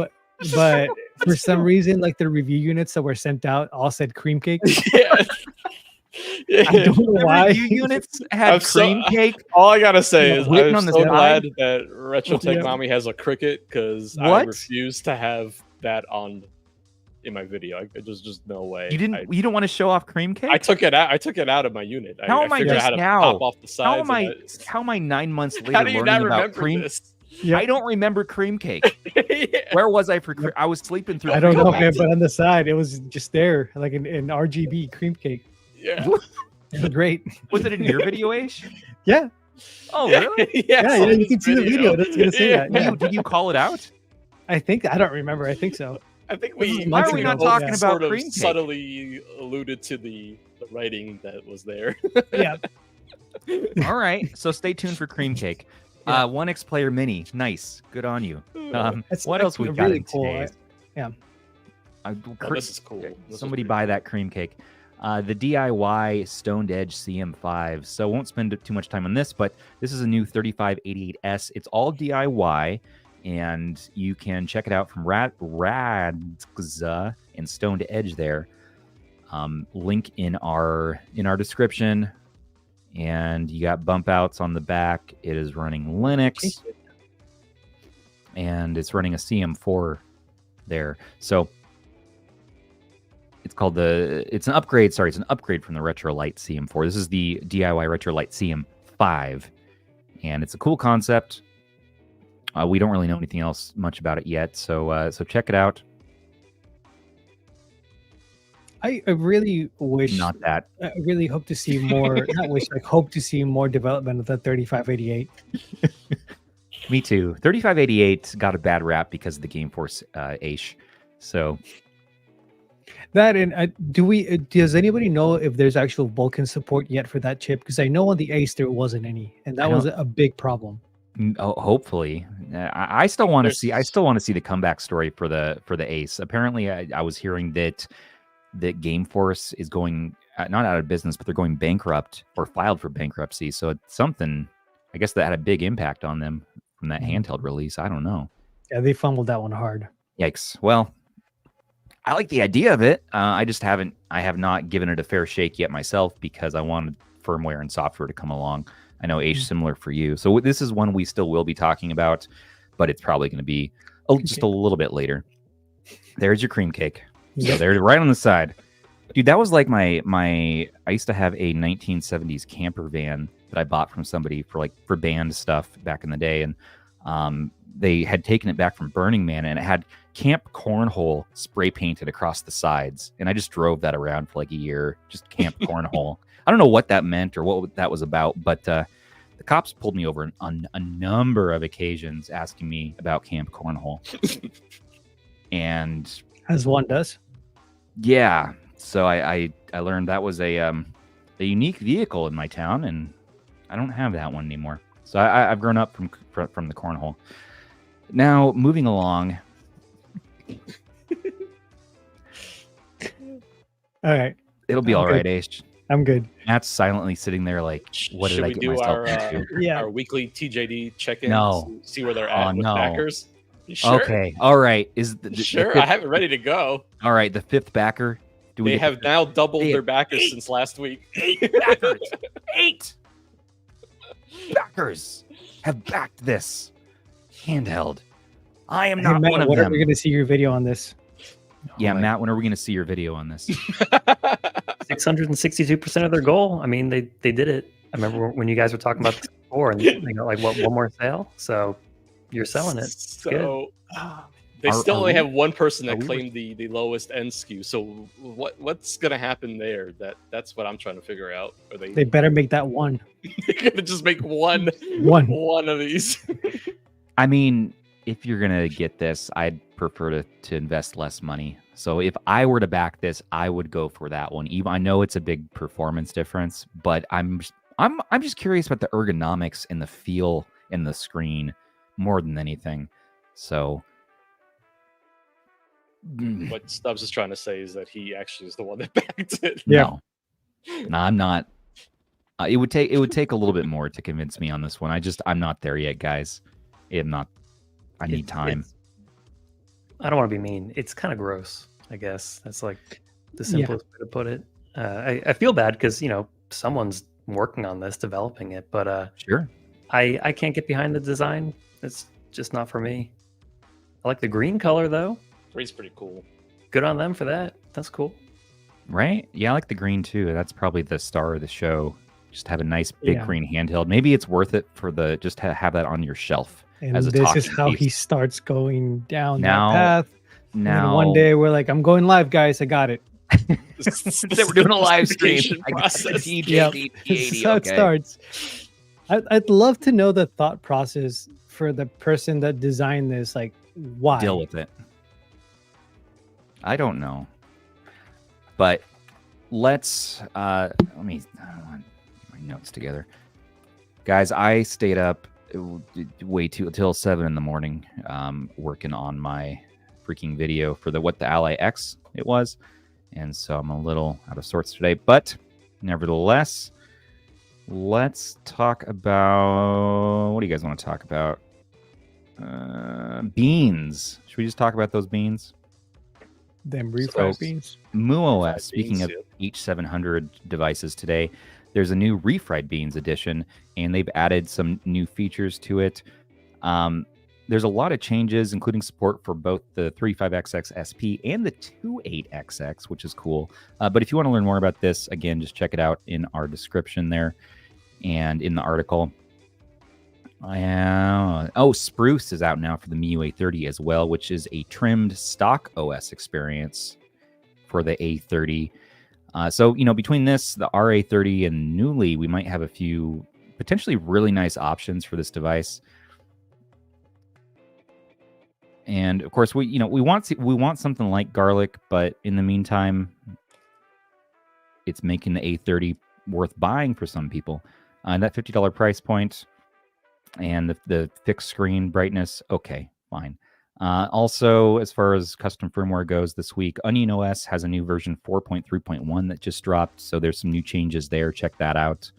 But for some reason, like the review units that were sent out all said cream cake. Yeah. I don't know why. Review units had cream cake. All I gotta say is I'm on so glad that Retro Tech Mommy has a Cricket, because I refuse to have that on in my video. There's just no way. You don't want to show off cream cake? I took it out of my unit. How am I figured out how to pop off the sides. How am I 9 months later how do you learning not about cream? This? Yeah. I don't remember cream cake. Where was I for? I was sleeping through. I don't know, man, but on the side it was just there, like an RGB cream cake. Yeah, it was great. Was it in your video, Aish? Yeah. Oh, really? Yeah, you can see the video. That's gonna say that. Yeah. Did you call it out? I don't remember. I think so. I think why are we not talking about sort of cream cake? Subtly alluded to the writing that was there. Yeah. All right. So stay tuned for cream cake. Yeah. OneXPlayer Mini. Nice. Good on you. What else we got really in cool. today? This is cool. Somebody buy that cream cake. The DIY StonedEdge CM5. So won't spend too much time on this, but this is a new 3588S. It's all DIY, and you can check it out from Radza and StonedEdge there. Link in our description. And you got bump outs on the back. It is running Linux, and it's running a CM4 there. So it's called it's an upgrade. Sorry, it's an upgrade from the Retrolight CM4. This is the DIY Retrolight CM5, and it's a cool concept. We don't really know anything else much about it yet, so check it out. I really wish. Not that. I really hope to see more. Not wish. I hope to see more development of the 3588. Me too. 3588 got a bad rap because of the Gameforce Aish. So that, and does anybody know if there's actual Vulkan support yet for that chip? Because I know on the Ace there wasn't any, and that was a big problem. Oh, hopefully, I still want to see. I still want to see the comeback story for the Ace. Apparently, I was hearing that Gameforce is going not out of business, but they're going bankrupt or filed for bankruptcy. So it's something, I guess, that had a big impact on them from that handheld release. I don't know. Yeah, they fumbled that one hard. Yikes. Well, I like the idea of it. I have not given it a fair shake yet myself, because I wanted firmware and software to come along. I know Aish, similar for you. So this is one we still will be talking about, but it's probably going to be just a little bit later. There's your cream cake. So they're right on the side. Dude, that was like I used to have a 1970s camper van that I bought from somebody for band stuff back in the day. And they had taken it back from Burning Man, and it had Camp Cornhole spray painted across the sides. And I just drove that around for like a year, just Camp Cornhole. I don't know what that meant or what that was about, but the cops pulled me over on a number of occasions asking me about Camp Cornhole. And as one does. Yeah, so I learned that was a unique vehicle in my town, and I don't have that one anymore. So I've grown up from the cornhole. Now moving along. All right, it'll be all right, Aish. I'm good. Matt's silently sitting there like, what did I get myself into? Our weekly TJD check-in? No. See where they're at with backers. Sure? Okay. All right. Sure. I have it ready to go. All right. The fifth backer. They have now doubled their backers since last week. 8 backers. 8 backers have backed this handheld. I am not Matt, one of when them. Are we going to see your video on this? Yeah, Matt. When are we going to see your video on this? 662% of their goal. I mean, they did it. I remember when you guys were talking about this before, and they got like one more sale. So you're selling it. It's so they still only have one person that claimed the lowest end SKU. So what's gonna happen there? That's what I'm trying to figure out. Are they better make that one. They're gonna just make one of these. I mean, if you're gonna get this, I'd prefer to invest less money. So if I were to back this, I would go for that one. Even I know it's a big performance difference, but I'm just curious about the ergonomics and the feel in the screen more than anything. So What Stubbs is trying to say is that he actually is the one that backed it. no, I'm not. It would take a little bit more to convince me on this one. I'm not there yet, guys. I'm not. I need time. I don't want to be mean. It's kind of gross, I guess. That's like the simplest way to put it. I feel bad because, someone's working on this, developing it, but sure. I can't get behind the design. It's just not for me. I like the green color, though. Green's pretty cool. Good on them for that. That's cool. Right? Yeah, I like the green, too. That's probably the star of the show. Just have a nice big green handheld. Maybe it's worth it for just to have that on your shelf. And as a this is talking how piece. he starts going down Now- that path. Now, And one day we're like, I'm going live, guys. I got it. we're doing a live stream. Specification I got the process. TJ Yep. D80, This is how it okay. starts. I'd love to know the thought process for the person that designed this. Like, why? Deal with it. I don't know. But let's let me get my notes together. Guys, I stayed up way till 7 in the morning working on my freaking video for the Ally X it was. And so I'm a little out of sorts today, but nevertheless, let's talk about, what do you guys want to talk about? Beans. Should we just talk about those beans? Them refried beans. MuOS, Refried speaking beans, of yep. H700 devices today, there's a new Refried Beans edition, and they've added some new features to it. There's a lot of changes, including support for both the 35XX SP and the 28XX, which is cool. But if you want to learn more about this, again, just check it out in our description there and in the article. Spruce is out now for the MIUI 30 as well, which is a trimmed stock OS experience for the A30. So, between this, the RA30, and newly, we might have a few potentially really nice options for this device. And of course, we want something like garlic, but in the meantime, it's making the A30 worth buying for some people. That $50 price point and the fixed screen brightness, okay, fine. Also, as far as custom firmware goes this week, Onion OS has a new version 4.3.1 that just dropped, so there's some new changes there. Check that out.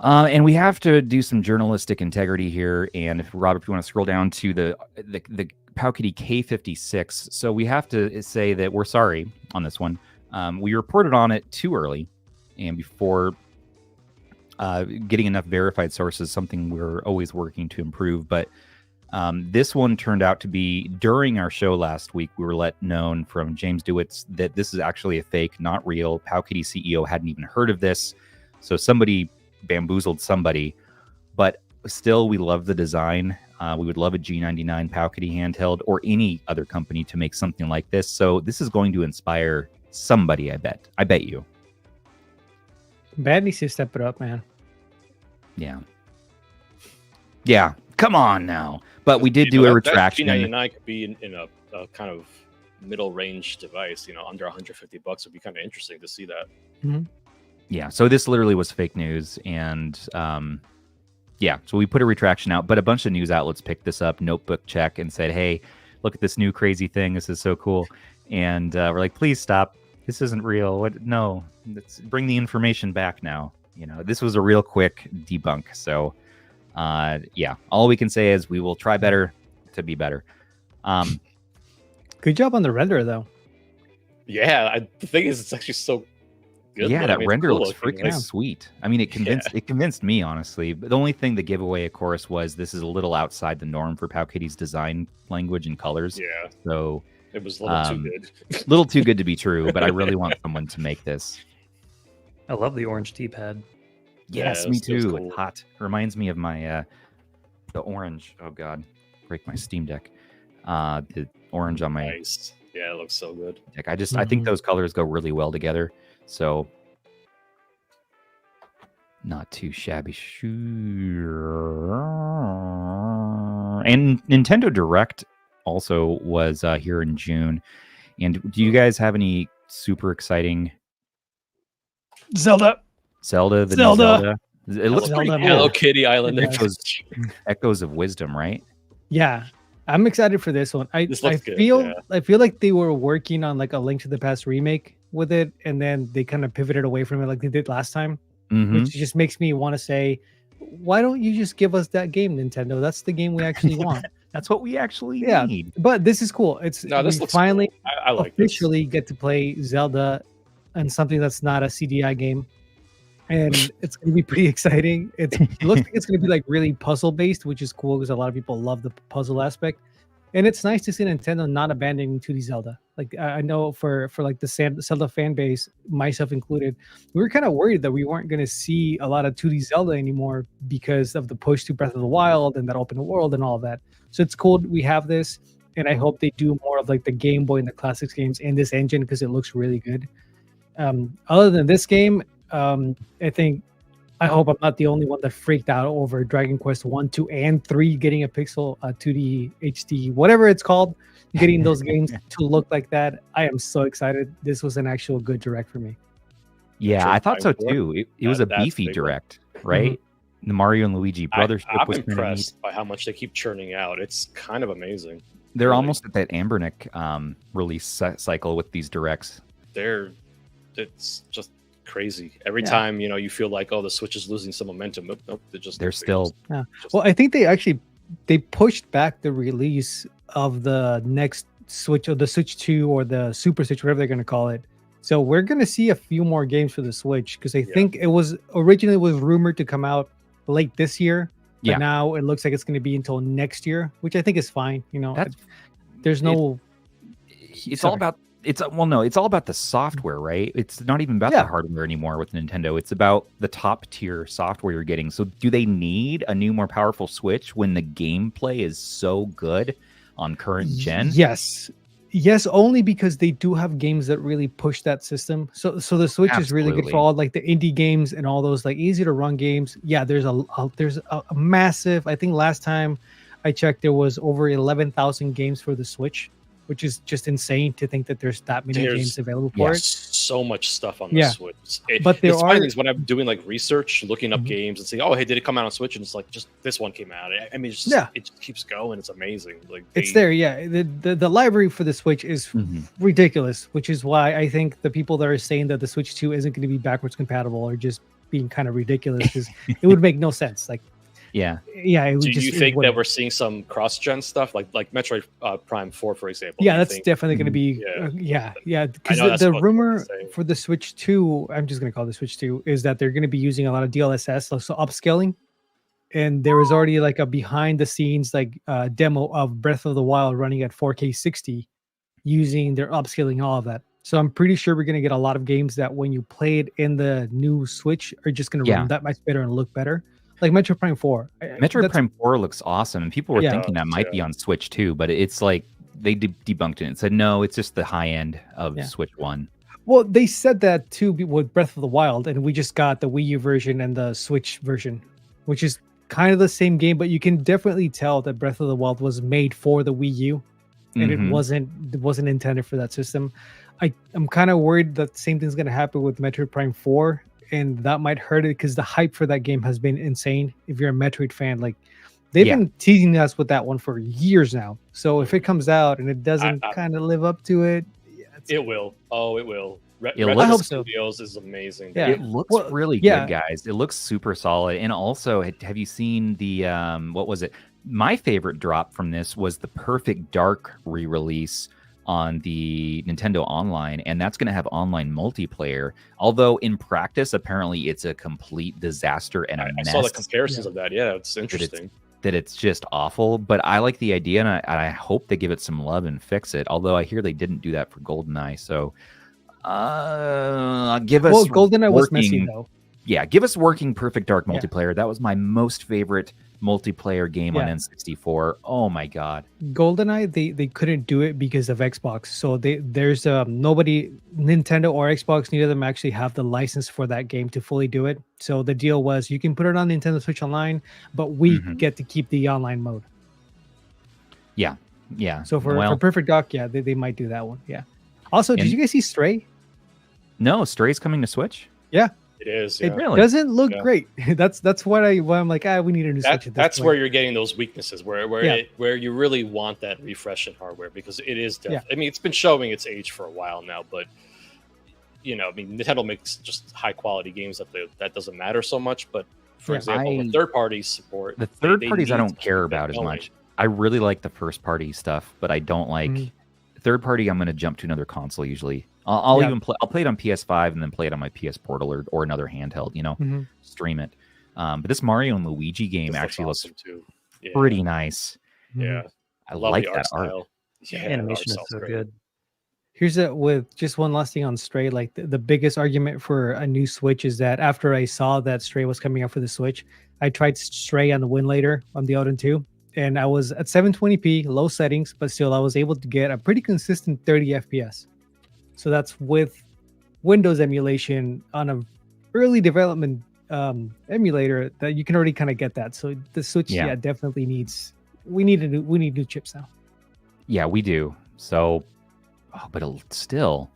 And we have to do some journalistic integrity here. And if you want to scroll down to the Powkiddy K56, so we have to say that we're sorry on this one. We reported on it too early, and before getting enough verified sources, something we're always working to improve. But this one turned out to be, during our show last week, we were let known from James Dewitt that this is actually a fake, not real. Powkiddy CEO hadn't even heard of this. So somebody bamboozled somebody, but still, we love the design. We would love a G99 Powkiddy handheld or any other company to make something like this. So this is going to inspire somebody, I bet you. Bad needs to step it up, man. Yeah, come on now. But we did do a retraction. That G99 could be in a kind of middle range device, under $150 would be kind of interesting to see that. Mm-hmm. Yeah, so this literally was fake news, and so we put a retraction out, but a bunch of news outlets picked this up, notebook check, and said, hey, look at this new crazy thing, this is so cool. And we're like, please stop, this isn't real. What? No, let's bring the information back now. This was a real quick debunk. So all we can say is we will try better to be better. Good job on the render, though. Yeah, the thing is, it's actually so good. Yeah, that render cool looks looking, freaking sweet. I mean, it convinced me, honestly. But the only thing, the giveaway, of course, was this is a little outside the norm for Powkiddy's design language and colors. Yeah, so it was a little too good. Little too good to be true. But I really want someone to make this. I love the orange D-pad. Yes, Yeah, me it was too. cool. It's hot. Reminds me of my the orange. Oh God, break my Steam Deck. The orange on my Nice. Yeah, it looks so good. deck. I think those colors go really well together. So Not too shabby. Sure. And Nintendo Direct also was here in June. And do you guys have any super exciting Zelda? The new Zelda. It looks Zelda pretty Hello cool. Kitty Island. Echoes of Wisdom, right? Yeah, I'm excited for this one. I feel like they were working on like a Link to the Past remake with it, and then they kind of pivoted away from it like they did last time, which just makes me want to say, why don't you just give us that game, Nintendo? That's the game we actually want. That's what we actually need. But this is cool. This looks finally cool. I like officially get to play Zelda and something that's not a CDI game. And it's going to be pretty exciting. It looks like it's going to be like really puzzle based, which is cool because a lot of people love the puzzle aspect. And it's nice to see Nintendo not abandoning 2D Zelda. Like I know for like the Zelda fan base, myself included, we were kind of worried that we weren't going to see a lot of 2D Zelda anymore because of the push to Breath of the Wild and that open world and all of that. So it's cool we have this, and I hope they do more of like the Game Boy and the Classics games in this engine because it looks really good. Other than this game, I hope I'm not the only one that freaked out over Dragon Quest 1, 2, and 3 getting a Pixel 2D HD, whatever it's called, getting those games to look like that. I am so excited. This was an actual good direct for me. Yeah, I thought so too. It was a beefy direct, right? The Mario and Luigi Brothership was impressed by how much they keep churning out. It's kind of amazing. They're almost at that Anbernic release cycle with these directs. It's just crazy. Every time you feel like, oh, the Switch is losing some momentum. Nope, they're still. Yeah. Well, I think they pushed back the release of the next Switch, or the Switch 2 or the Super Switch, whatever they're going to call it. So we're going to see a few more games for the Switch because I think it was originally rumored to come out late this year, but now it looks like it's going to be until next year, which I think is fine. It's all about the software, right? It's not even about the hardware anymore with Nintendo. It's about the top tier software you're getting. So do they need a new, more powerful Switch when the gameplay is so good on current gen? Yes, only because they do have games that really push that system. So the Switch is really good for all like the indie games and all those like easy to run games. Yeah, there's a massive. I think last time I checked, there was over 11,000 games for the Switch, which is just insane to think that there's that many games available for it. So much stuff on the Switch. But there are things when I'm doing like research, looking up games and saying, "Oh, hey, did it come out on Switch?" And it's like, just this one came out. I mean, it just keeps going. It's amazing. Like it's there. Yeah, the library for the Switch is ridiculous, which is why I think the people that are saying that the Switch 2 isn't going to be backwards compatible are just being kind of ridiculous because it would make no sense. Like. Yeah. Do you think that we're seeing some cross-gen stuff like Metroid Prime 4, for example? Yeah, that's definitely going to be. Because the rumor for the Switch 2, I'm just going to call it the Switch 2, is that they're going to be using a lot of DLSS, so upscaling. And there was already like a behind-the-scenes like demo of Breath of the Wild running at 4K 60, using their upscaling, all of that. So I'm pretty sure we're going to get a lot of games that when you play it in the new Switch are just going to run that much better and look better. Like Metroid Prime 4. Metroid Prime 4 looks awesome. And people were thinking that might be on Switch 2, but it's like they debunked it and said, no, it's just the high end of Switch 1. Well, they said that too with Breath of the Wild, and we just got the Wii U version and the Switch version, which is kind of the same game, but you can definitely tell that Breath of the Wild was made for the Wii U, and it wasn't intended for that system. I'm kind of worried that the same thing's going to happen with Metroid Prime 4. And that might hurt it because the hype for that game has been insane. If you're a Metroid fan, like they've been teasing us with that one for years now. So if it comes out and it doesn't kind of live up to it, it will. Oh, it will. I hope so. Studios is amazing. Yeah. It looks really good, guys. It looks super solid. And also, have you seen the what was it? My favorite drop from this was the Perfect Dark re-release on the Nintendo Online, and that's going to have online multiplayer. Although in practice, apparently it's a complete disaster and a mess. I saw the comparisons of that. Yeah, it's interesting. That it's just awful, but I like the idea, and I hope they give it some love and fix it. Although I hear they didn't do that for GoldenEye, so give us. GoldenEye was messy though. Yeah, give us working Perfect Dark multiplayer. That was my most favorite multiplayer game on Yeah. N64. Oh my god. GoldenEye, they couldn't do it because of Xbox. So there's nobody, Nintendo or Xbox, neither of them actually have the license for that game to fully do it. So the deal was you can put it on Nintendo Switch Online, but we get to keep the online mode. Yeah. Yeah. So for Perfect Dock, yeah, they might do that one. Yeah. Also, did you guys see Stray? No, Stray's coming to Switch. Yeah. It is. It Yeah. Really? doesn't look great. That's why I'm like, we need a new Switch. That's where you're getting those weaknesses, where you really want that refresh in hardware, because it is definitely. I mean, it's been showing its age for a while now, but I mean, Nintendo makes just high quality games that doesn't matter so much. But for example, the third party support, the third parties I don't care about as much. I really like the first party stuff, but I don't like third party. I'm going to jump to another console usually. I'll even play. I'll play it on PS5 and then play it on my PS Portal or another handheld. Stream it. But this Mario and Luigi game actually looks too. pretty nice. Yeah, I like that art. Yeah, animation is so good. Here's with just one last thing on Stray. Like the biggest argument for a new Switch is that after I saw that Stray was coming out for the Switch, I tried Stray on the Winlator on the Odin 2, and I was at 720p, low settings, but still I was able to get a pretty consistent 30 FPS. So that's with Windows emulation on a early development emulator that you can already kind of get that. So the Switch, definitely needs. We need new chips now. Yeah, we do. So, but still,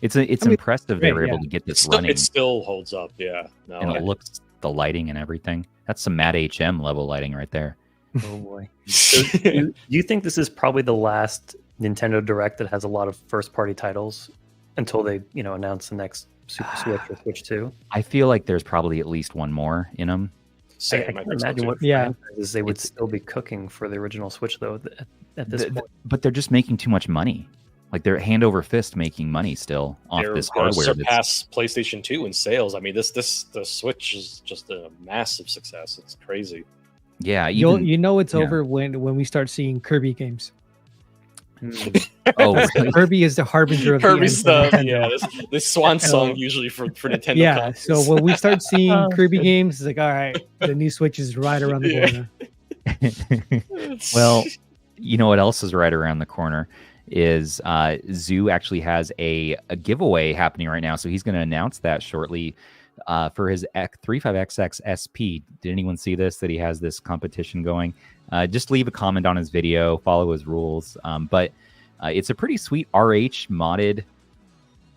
it's impressive they were able to get this running. It still holds up. Yeah, no, and it looks, the lighting and everything. That's some MattHM level lighting right there. Oh boy. So do you think this is probably the last Nintendo Direct that has a lot of first-party titles until they, announce the next Super Switch or Switch 2? I feel like there's probably at least one more in them. I can't imagine what franchises they would still be cooking for the original Switch, though, at this point. But they're just making too much money. Like, they're hand over fist making money still off this hardware. Surpass PlayStation 2 in sales. I mean, the Switch is just a massive success. It's crazy. Yeah, it's over when we start seeing Kirby games. Kirby is the harbinger of Kirby stuff. Yeah, this swan song usually for Nintendo. Yeah, so when we start seeing Kirby games, it's like, all right, the new Switch is right around the corner. Well, you know what else is right around the corner is Zoo actually has a giveaway happening right now, so he's going to announce that shortly. For his 35XX SP. Did anyone see this? That he has this competition going? Just leave a comment on his video, follow his rules. But it's a pretty sweet RH modded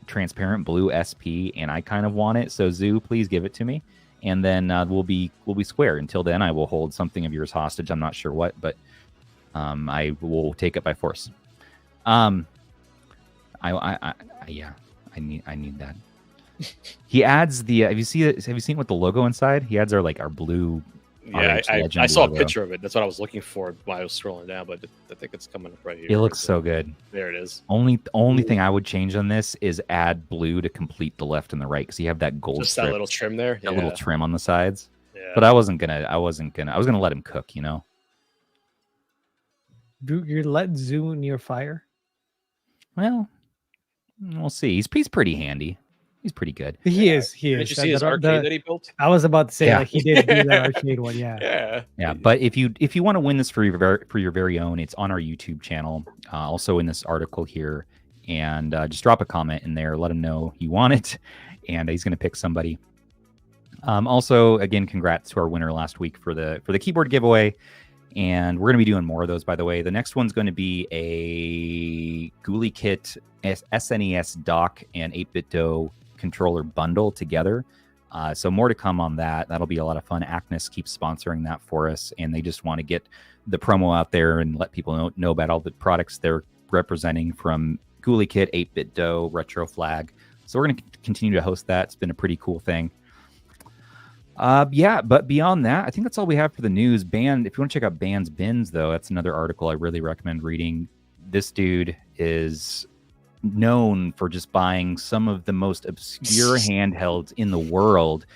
transparent blue SP, and I kind of want it. So Zoo, please give it to me, and then we'll be square. Until then, I will hold something of yours hostage. I'm not sure what, but I will take it by force. I need that. He adds the. Have you seen what the logo inside? He adds our blue. Yeah, I saw a picture of it. That's what I was looking for while I was scrolling down, but I think it's coming up right here. It looks so good. There it is. Only thing I would change on this is add blue to complete the left and the right, because you have that gold. Just that little trim there. That little trim on the sides. Yeah. But I was gonna let him cook. You let Zoo near fire. Well, we'll see. He's pretty handy. He's pretty good. He is. Did you see his arcade that he built? I was about to say, he did do that arcade one. Yeah. But if you want to win this for your very own, it's on our YouTube channel. Also in this article here, and just drop a comment in there. Let him know you want it, and he's going to pick somebody. Also, again, congrats to our winner last week for the keyboard giveaway. And we're going to be doing more of those, by the way. The next one's going to be a GuliKit SNES dock and 8-bit DOE controller bundle together. So more to come on that. That'll be a lot of fun. Acnus keeps sponsoring that for us, and they just want to get the promo out there and let people know about all the products they're representing, from GuliKit, 8-bit DOE, Retro Flag. So we're going to continue to host that. It's been a pretty cool thing. But beyond that, I think that's all we have for the news. If you want to check out Band's Bins, though, that's another article I really recommend reading. This dude is known for just buying some of the most obscure handhelds in the world,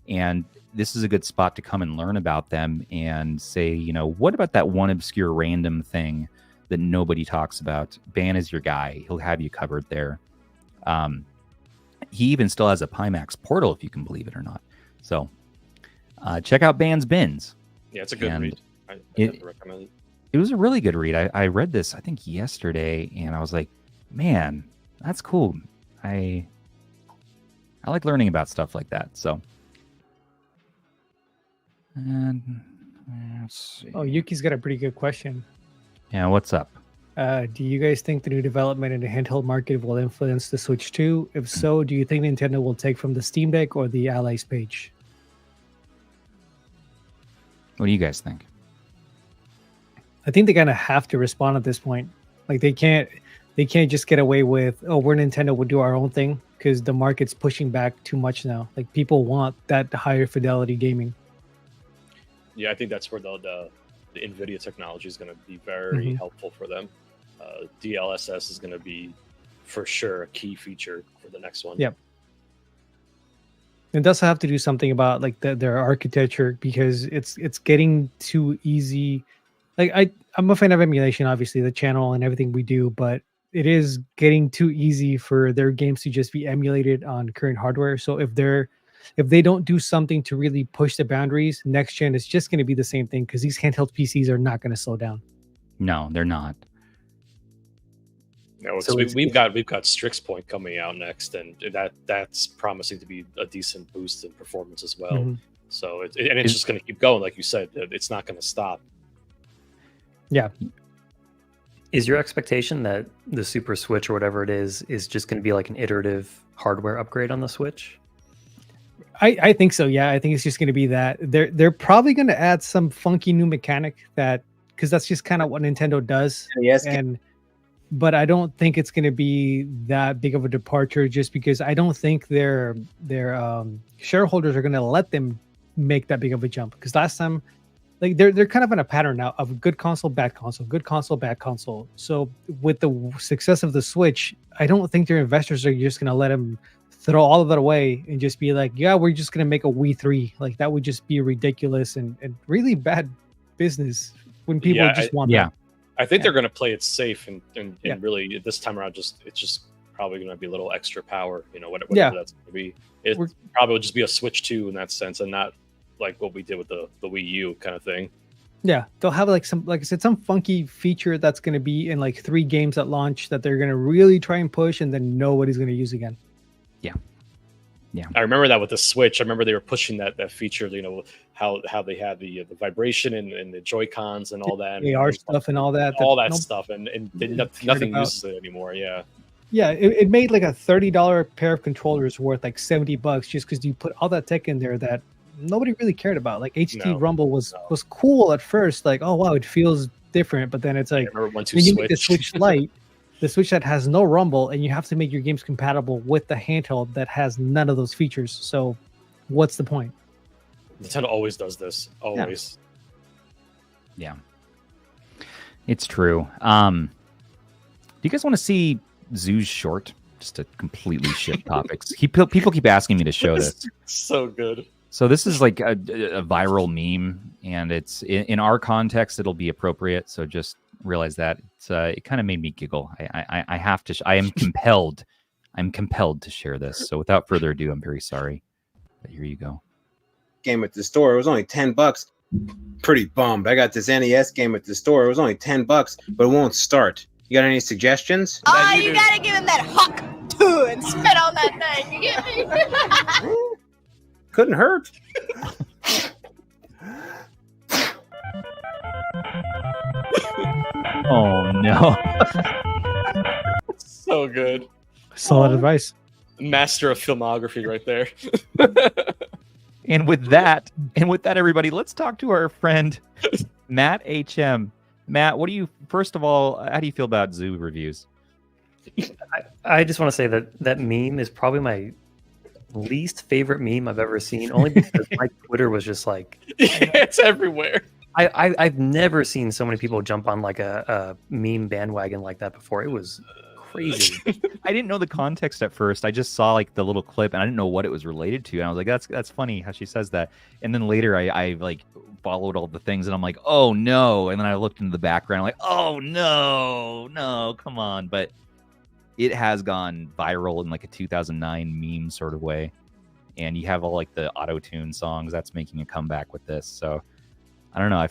and this is a good spot to come and learn about them and say, what about that one obscure random thing that nobody talks about? Ban is your guy. He'll have you covered there. He even still has a Pimax Portal, if you can believe it or not. So check out Ban's Bins. Yeah, it's a good read. I definitely recommend it. It was a really good read. I read this, I think, yesterday, and I was like, man, that's cool. I like learning about stuff like that. So, and let's see. Oh, Yuki's got a pretty good question. Yeah, what's up? Do you guys think the new development in the handheld market will influence the Switch 2? If so, do you think Nintendo will take from the Steam Deck or the Ally's page? What do you guys think? I think they're gonna have to respond at this point. Like they can't just get away with, oh, we're Nintendo, we'll do our own thing, because the market's pushing back too much now. Like people want that higher fidelity gaming. Yeah, I think that's where the NVIDIA technology is going to be very helpful for them. DLSS is going to be for sure a key feature for the next one. Yep. It does have to do something about like their architecture, because it's getting too easy. Like I'm a fan of emulation, obviously, the channel and everything we do, but it is getting too easy for their games to just be emulated on current hardware. So if they don't do something to really push the boundaries, next gen is just going to be the same thing, because these handheld PCs are not going to slow down. No, they're not. No, so we've got Strix Point coming out next, and that's promising to be a decent boost in performance as well. So it's just going to keep going, like you said. It's not going to stop. Yeah. Is your expectation that the Super Switch or whatever it is just going to be like an iterative hardware upgrade on the Switch? I think so. Yeah, I think it's just going to be that. They're probably going to add some funky new mechanic because that's just kind of what Nintendo does. Yes. But I don't think it's going to be that big of a departure, just because I don't think their shareholders are going to let them make that big of a jump. Because last time, like they're kind of in a pattern now of good console, bad console, good console, bad console. So with the success of the Switch, I don't think their investors are just going to let them throw all of that away and just be like, yeah, we're just going to make a Wii 3. Like that would just be ridiculous and really bad business when people just want that. I think they're going to play it safe and really this time around, it's just probably going to be a little extra power, whatever that's going to be. It probably will just be a Switch 2 in that sense, and not like what we did with the Wii U kind of thing. Yeah, they'll have like I said, some funky feature that's going to be in like 3 games at launch that they're going to really try and push, and then nobody's going to use again. Yeah. I remember that with the Switch. I remember they were pushing that feature, how they had the vibration and the Joy-Cons and all that. AR stuff and all that. All that stuff, and nothing uses it anymore, yeah. Yeah, it made like a $30 pair of controllers worth like $70 just because you put all that tech in there that nobody really cared about. Like HT Rumble was cool at first, like, oh wow, it feels different, but then it's like when you make the Switch Lite, the Switch that has no rumble, and you have to make your games compatible with the handheld that has none of those features. So what's the point? Nintendo always does this. Always. Yeah. It's true. Do you guys want to see Zoo's short? Just to completely shift topics. People keep asking me to show this. So good. So this is like a viral meme, and it's in our context, it'll be appropriate. So just realize that it kind of made me giggle. I have to. I am compelled. I'm compelled to share this. So without further ado, I'm very sorry. But here you go. Game at the store. It was only $10. Pretty bummed. I got this NES game at the store. It was only $10, but it won't start. You got any suggestions? Oh, you gotta give him that huck too and spit on that thing. You get me? Couldn't hurt. Oh no. So good. Solid advice. Master of filmography right there. And with that, everybody, let's talk to our friend MattHM. Matt, first of all, how do you feel about Zoo reviews? I just want to say that meme is probably my least favorite meme I've ever seen, only because my Twitter was just like... It's everywhere. I've never seen so many people jump on like a meme bandwagon like that before. It was crazy. I didn't know the context at first. I just saw like the little clip and I didn't know what it was related to. And I was like, that's funny how she says that. And then later I like followed all the things and I'm like, oh no. And then I looked into the background, I'm like, oh no, come on. But it has gone viral in like a 2009 meme sort of way. And you have all like the auto-tune songs that's making a comeback with this. So I don't know. I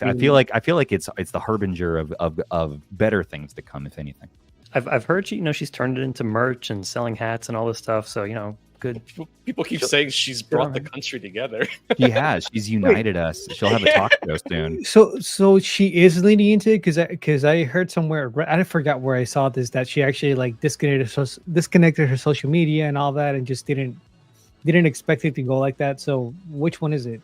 feel like it's the harbinger of better things to come, if anything. I've heard she's turned it into merch and selling hats and all this stuff. So good. People keep saying she's brought the country together. She has. She's united us. She'll have a talk show soon. So she is leaning into it because I heard somewhere, I forgot where I saw this, that she actually like disconnected her social media and all that and just didn't expect it to go like that. So which one is it?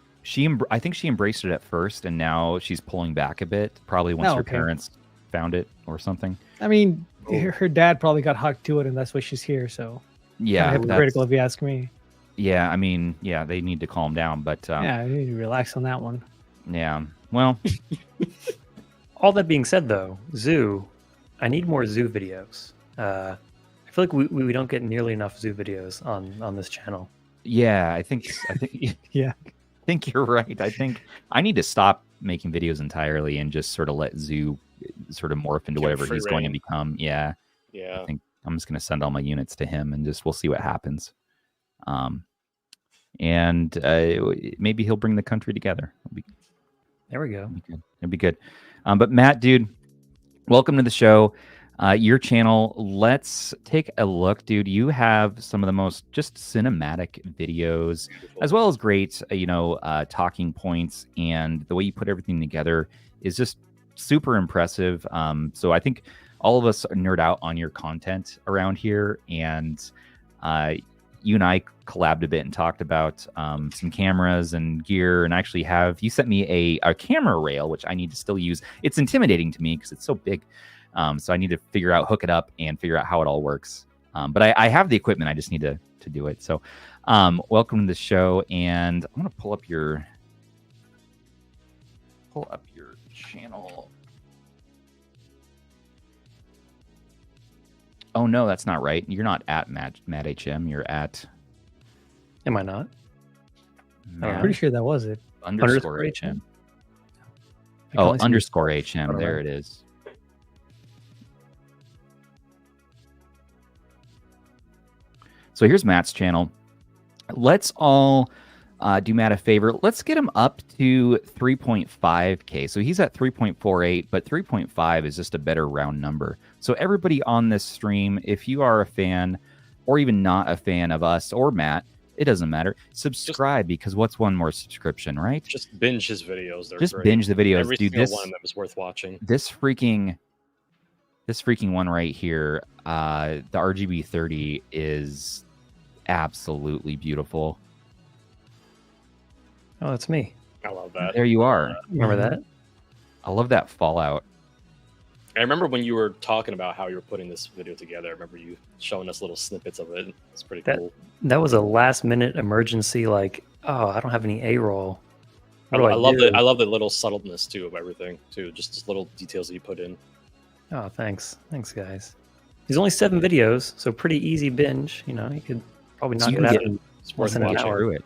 I think she embraced it at first, and now she's pulling back a bit. Probably once her parents found it or something. I mean, her dad probably got hooked to it, and that's why she's here. So yeah, hypocritical if you ask me. Yeah, I mean, yeah, they need to calm down, but yeah, you need to relax on that one. Yeah, well, all that being said, though, zoo, I need more zoo videos. I feel like we don't get nearly enough zoo videos on this channel. Yeah, I think yeah. I think you're right. I think I need to stop making videos entirely and just sort of let Zoo sort of morph into whatever he's going to become. Yeah. Yeah. I think I'm just going to send all my units to him and we'll see what happens. And maybe he'll bring the country together. There we go. It'd be good. But Matt, dude, welcome to the show. Your channel, let's take a look, dude. You have some of the most just cinematic videos, as well as great, talking points, and the way you put everything together is just super impressive. So I think all of us nerd out on your content around here, and you and I collabed a bit and talked about some cameras and gear, and actually you sent me a camera rail, which I need to still use. It's intimidating to me because it's so big. So I need to hook it up and figure out how it all works. But I have the equipment. I just need to do it. So welcome to the show. And I'm going to pull up your channel. Oh, no, that's not right. You're not at MattHM. You're at... Am I not? I'm pretty sure that was it. Underscore HM. Oh, underscore HM. There it is. So here's Matt's channel. Let's all do Matt a favor. Let's get him up to 3.5K. So he's at 3.48, but 3.5 is just a better round number. So everybody on this stream, if you are a fan or even not a fan of us or Matt, it doesn't matter. Subscribe, because what's one more subscription, right? Just binge his videos. They're just great. Binge the videos. Every Dude, single one that was worth watching. This freaking one right here, the RGB30 is absolutely beautiful. Oh, that's me. I love that. There you are. Remember that? I love that Fallout. I remember when you were talking about how you were putting this video together. I remember you showing us little snippets of it. It's pretty cool. That was a last minute emergency. Like, oh, I don't have any A-roll. I love the little subtleness too of everything too. Just little details that you put in. Oh, thanks, guys. There's only 7 videos, so pretty easy binge. You could probably knock it out in less than an hour.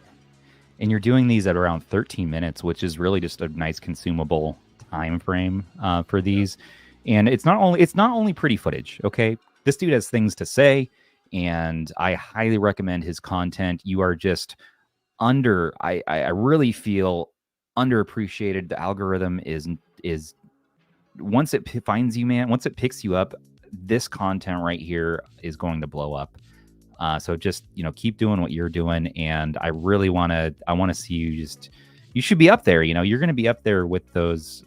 And you're doing these at around 13 minutes, which is really just a nice consumable time frame for these. And it's not only pretty footage. Okay, this dude has things to say, and I highly recommend his content. You are just I really feel underappreciated. The algorithm is once it finds you, man, once it picks you up, this content right here is going to blow up. So just, keep doing what you're doing. And I really want to see you you should be up there. You're going to be up there with those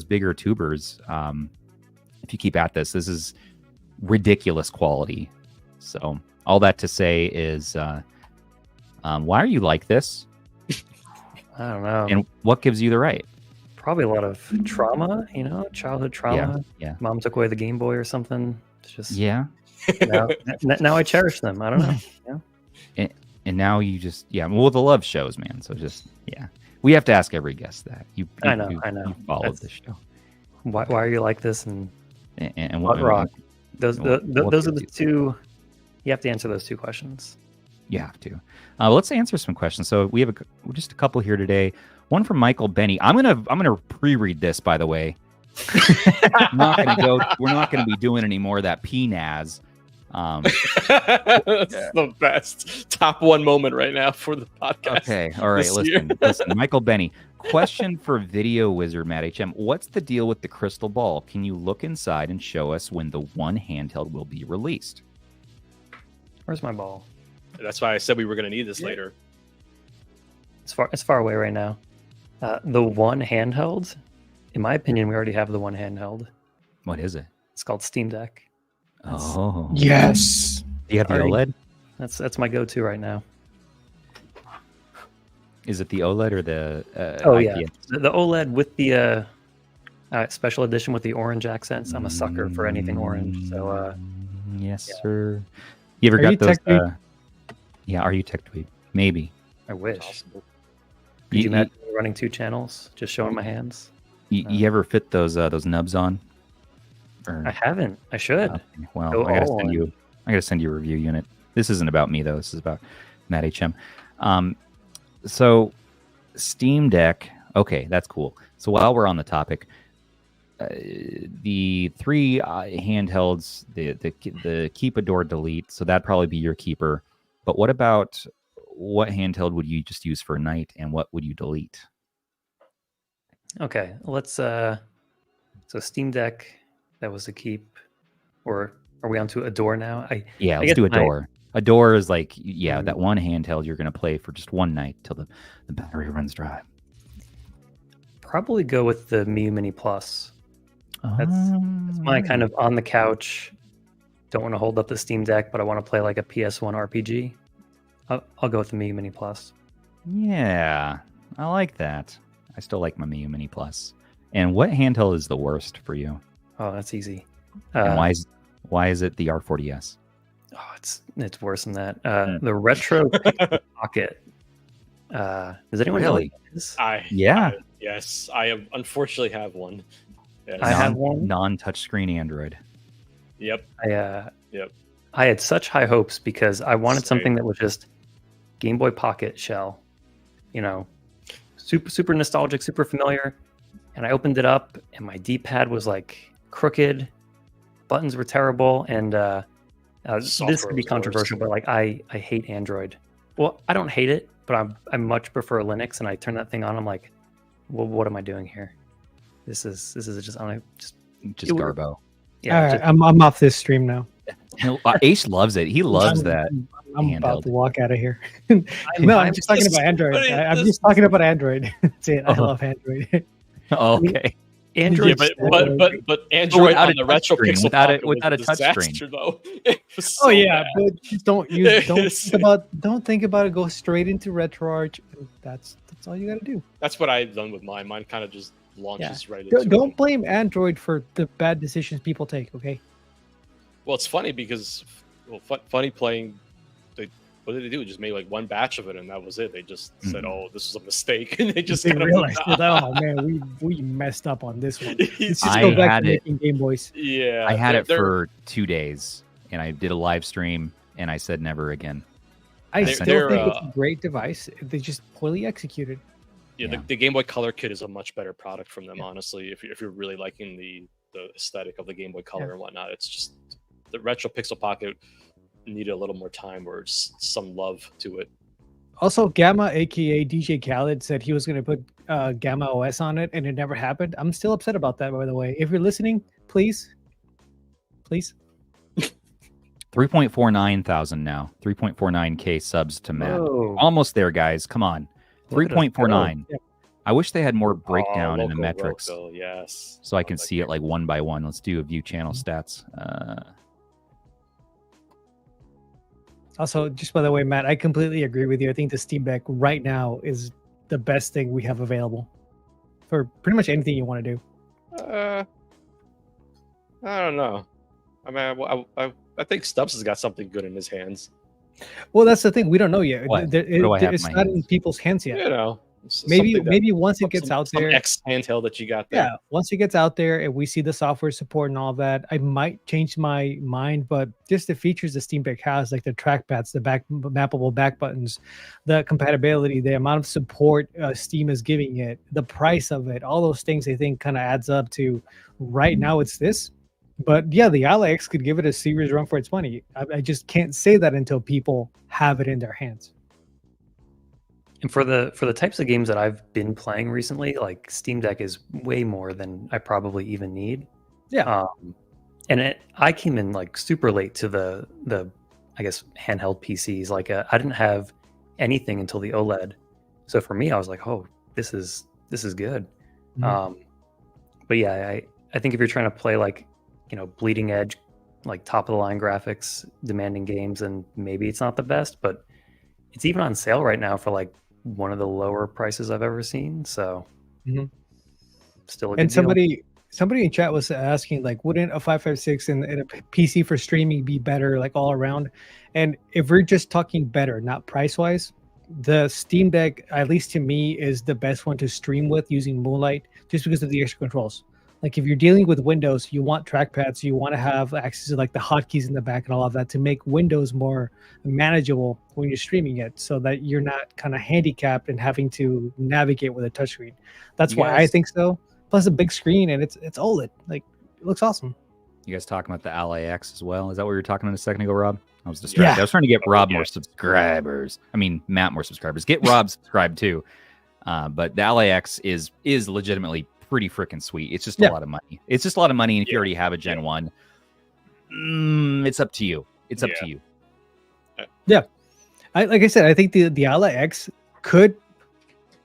bigger tubers. If you keep at this is ridiculous quality. So all that to say is, why are you like this? I don't know. And what gives you the right? Probably a lot of trauma, childhood trauma. Yeah. Mom took away the Game Boy or something. It's just now I cherish them. I don't know. Yeah. And now you just well, the love shows, man. So just we have to ask every guest that I know. You followed the show. Why are you like this? And what what rock? Those are the two. You have to answer those 2 questions. You have to. Let's answer some questions. So we have just a couple here today. One from Michael Benny. I'm gonna pre-read this, by the way. We're not gonna be doing any more of that PNAS. That's the best top one moment right now for the podcast. Okay, all right, listen, Michael Benny. Question for Video Wizard MattHM. What's the deal with the crystal ball? Can you look inside and show us when the one handheld will be released? Where's my ball? That's why I said we were going to need this later. It's far away right now. The one handheld, in my opinion, we already have the one handheld. What is it? It's called Steam Deck. Oh, yes. Do you have the OLED? That's my go-to right now. Is it the OLED or the? Yeah, the OLED with the special edition with the orange accents. I'm a sucker for anything orange. So yes, yeah. sir. You ever got those? Yeah, are you tech tweet? Maybe. I wish. Could you imagine running 2 channels, just showing my hands? You ever fit those nubs on? Or... I haven't. I should. Well, I gotta send you a review unit. This isn't about me though. This is about MattHM. So Steam Deck. Okay, that's cool. So while we're on the topic, the 3 handhelds, the keep, adore, delete. So that'd probably be your keeper. But what about what handheld would you just use for a night, and what would you delete? Okay, let's. So Steam Deck, that was a keep, or are we on to Adore now? Let's do Adore. Adore is like, that one handheld you're going to play for just one night till the battery runs dry. Probably go with the MiU Mini Plus. That's my kind of on the couch. Don't want to hold up the Steam Deck, but I want to play like a PS1 RPG. I'll go with the MiU Mini Plus. Yeah, I like that. I still like my MiU Mini Plus. And what handheld is the worst for you? Oh, that's easy. And why is it the R40S? Oh, it's worse than that. The Retro Pocket. Does anyone really? know what it is? Yes, I unfortunately have one. Yes. I have one. Non-touchscreen Android. Yep. I had such high hopes because I wanted something that was just Game Boy Pocket shell, super nostalgic, super familiar. And I opened it up, and my D-pad was like crooked, buttons were terrible, and this could be controversial, but like I hate Android. Well, I don't hate it, but I much prefer Linux. And I turn that thing on, I'm like, well, what am I doing here? This is just garbo. Yeah. All right, I'm off this stream now. Aish loves it. He loves that. I'm about to walk out of here. I'm just talking about Android. I'm just talking about Android. That's it. I love Android. Okay. Android, but Android on the retro pixel without a touch screen though. So but just don't think about it. Go straight into RetroArch. That's all you got to do. That's what I've done with mine. Mine kind of just launches right into. Don't blame Android for the bad decisions people take. Okay. Well, it's funny because funny playing. What did they do? Just made like one batch of it, and that was it. They just said, "Oh, this was a mistake," and they realized, "Oh man, we messed up on this one." Let's just go back to making Game Boys. Yeah, I had it for 2 days, and I did a live stream, and I said never again. I still think it's a great device. They just poorly executed. Yeah, the Game Boy Color kit is a much better product from them, honestly. If you're really liking the aesthetic of the Game Boy Color and whatnot, it's just the Retro Pixel Pocket needed a little more time or some love to it. Also, Gamma, aka DJ Khaled, said he was going to put Gamma OS on it, and it never happened. I'm still upset about that, by the way. If you're listening, please. 3.49 thousand now. 3.49K subs to Matt. Whoa. Almost there, guys. Come on. 3.49. I wish they had more breakdown in the metrics. Yes. So I can see it like one by one. Let's do a view channel stats. Also, just by the way, Matt, I completely agree with you. I think the Steam Deck right now is the best thing we have available for pretty much anything you want to do. I don't know. I mean, I think Stubbs has got something good in his hands. Well, that's the thing. We don't know yet. It's not in people's hands yet. Maybe once it gets out there, X handheld that you got there. Yeah, once it gets out there and we see the software support and all that, I might change my mind. But just the features the Steam Deck has, like the trackpads, the mappable back buttons, the compatibility, the amount of support Steam is giving it, the price of it, all those things I think kind of adds up to right now it's this. But yeah, the Ally X could give it a serious run for its money. I just can't say that until people have it in their hands. And for the types of games that I've been playing recently, like Steam Deck is way more than I probably even need. Yeah. And I came in like super late to the I guess handheld PCs. Like I didn't have anything until the OLED. So for me, I was like, oh, this is good. Mhm. But yeah, I think if you're trying to play like, bleeding edge, like top of the line graphics, demanding games, then maybe it's not the best, but it's even on sale right now for like one of the lower prices I've ever seen. So Mhm. still a good And deal. somebody in chat was asking, like, wouldn't a 556 and a PC for streaming be better, like all around? And if we're just talking better, not price wise, the Steam Deck, at least to me, is the best one to stream with using Moonlight, just because of the extra controls. Like if you're dealing with Windows, you want trackpads, you want to have access to like the hotkeys in the back and all of that to make Windows more manageable when you're streaming it, so that you're not kind of handicapped and having to navigate with a touchscreen. That's You why I guys, think so. Plus a big screen, and it's OLED. Like, it looks awesome. you guys talking about the Ally X as well? Is that what you were talking about a second ago, Rob? I was distracted. Yeah. I was trying to get Rob yeah. more subscribers. I mean, Matt more subscribers. Get Rob subscribed too. But the Ally X is legitimately pretty freaking sweet. It's just a Yeah. lot of money. It's just a lot of money, and if you Yeah. already have a Gen 1, it's up to you. It's up Yeah. to you. Like I said, I think the Ally X could,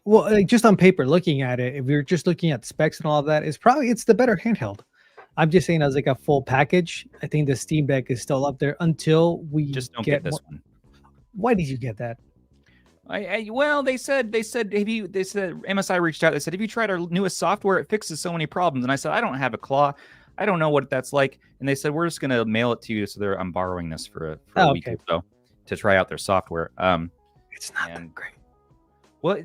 well, like just on paper, looking at it, if you're just looking at specs and all of that, it's the better handheld. I'm just saying, as like a full package, I think the Steam Deck is still up there until we Just don't get this more. one. Why did you get that? Well, they said MSI reached out. They said, have you tried our newest software? It fixes so many problems. And I said, I don't have a claw. I don't know what that's like. And they said, we're just gonna mail it to you. So I'm borrowing this for a week Okay. or so to try out their software. It's not And- that great. Well,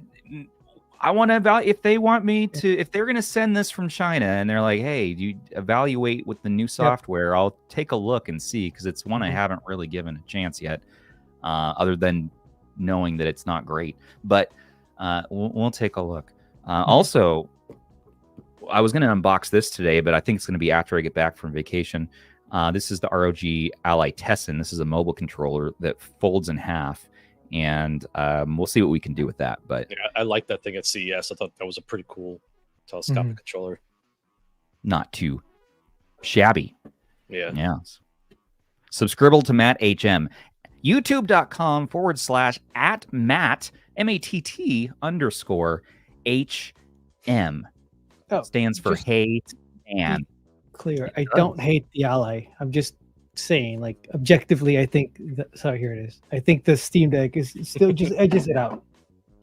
I want to evaluate if they want me to, if they're going to send this from China and they're like, hey, do you evaluate with the new software? I'll take a look and see, because it's one I Mhm. haven't really given a chance yet, other than knowing that it's not great. But we'll take a look. Also, I was going to unbox this today, but I think it's going to be after I get back from vacation. This is the ROG Ally Tessin. This is a mobile controller that folds in half. And we'll see what we can do with that. But Yeah, I like that thing at CES. I thought that was a pretty cool telescopic controller. not too shabby. Yeah. Yes. Subscribe to MattHM. YouTube.com/@Matt MATT_HM. Oh, Stands for just- hate and Clear. I don't hate the Ally. I'm just saying, like, objectively, I think sorry, here it is. I think the Steam Deck is still just edges it out.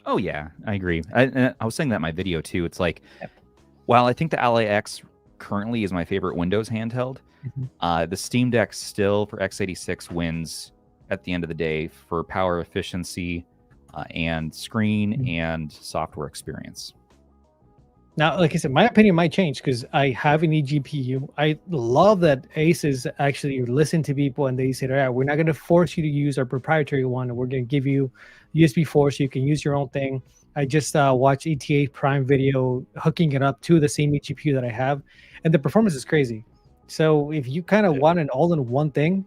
oh yeah, I agree. I was saying that in my video too. It's like, while I think the Ally X currently is my favorite Windows handheld, the Steam Deck still for x86 wins at the end of the day for power efficiency and screen and software experience. Now, like I said, my opinion might change because I have an eGPU. I love that Aces actually listen to people and they said, all right, we're not going to force you to use our proprietary one. We're going to give you USB 4 so you can use your own thing. I just watched ETA Prime video hooking it up to the same eGPU that I have, and the performance is crazy. So if you kind of want an all-in-one thing,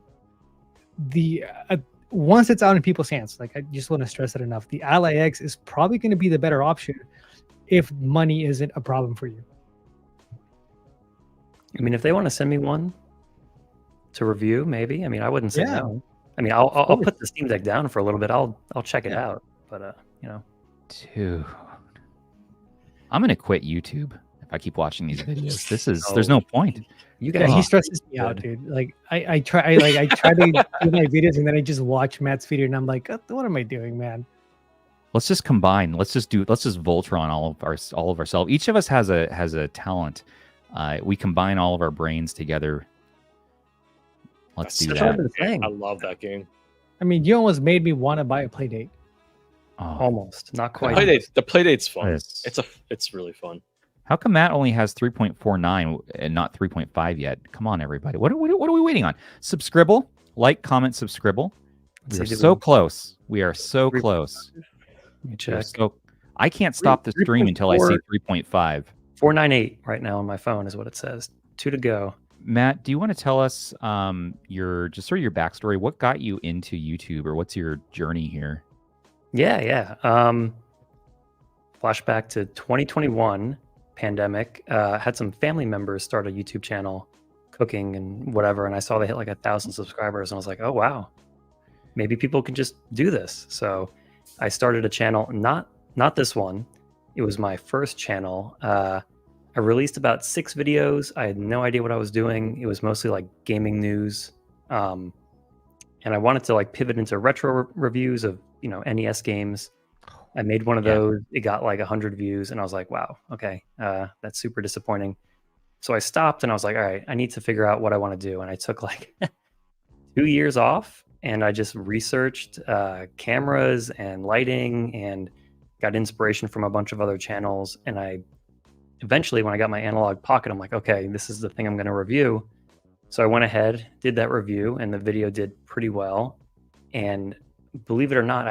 the once it's out in people's hands, like I just want to stress it enough, the Ally X is probably going to be the better option if money isn't a problem for you. I mean, if they want to send me one to review, maybe. I mean, I wouldn't say Yeah. no. I mean, I'll put the Steam Deck down for a little bit. I'll check it out. But Dude, I'm gonna quit YouTube if I keep watching these videos. There's no point. you Yeah, guys, he stresses me out, dude. Like I try to do my videos and then I just watch Matt's video and I'm like, what am I doing, man? Let's just combine. Let's just Voltron all of ourselves. Each of us has a talent. We combine all of our brains together. Let's do That's that. such a thing. I love that game. I mean, you almost made me want to buy a Playdate. Oh, almost not The quite. Playdate's fun. Yes. It's really fun. how come Matt only has 3.49 and not 3.5 yet? Come on, everybody. What are we waiting on? Subscribe, like, comment, subscribe. We are so close. We are so close. Let me We are check. so. I can't stop the stream until I see 3.5. 498 right now on my phone is what it says. 2 to go. Matt, do you want to tell us your just sort of your backstory? What got you into YouTube, or what's your journey here? Yeah. Flashback to 2021 pandemic. Had some family members start a YouTube channel, cooking and whatever, and I saw they hit like 1,000 subscribers, and I was like, oh wow, maybe people can just do this. So I started a channel. Not this one. It was my first channel. I released about 6 videos. I had no idea what I was doing. It was mostly like gaming news. And I wanted to like pivot into retro reviews of, NES games. I made one of those. It got like 100 views, and I was like, wow, okay, that's super disappointing. So I stopped, and I was like, all right, I need to figure out what I want to do. And I took like 2 years off, and I just researched cameras and lighting and got inspiration from a bunch of other channels. And I eventually, when I got my analog pocket, I'm like, okay, this is the thing I'm going to review. So I went ahead, did that review, and the video did pretty well. And believe it or not,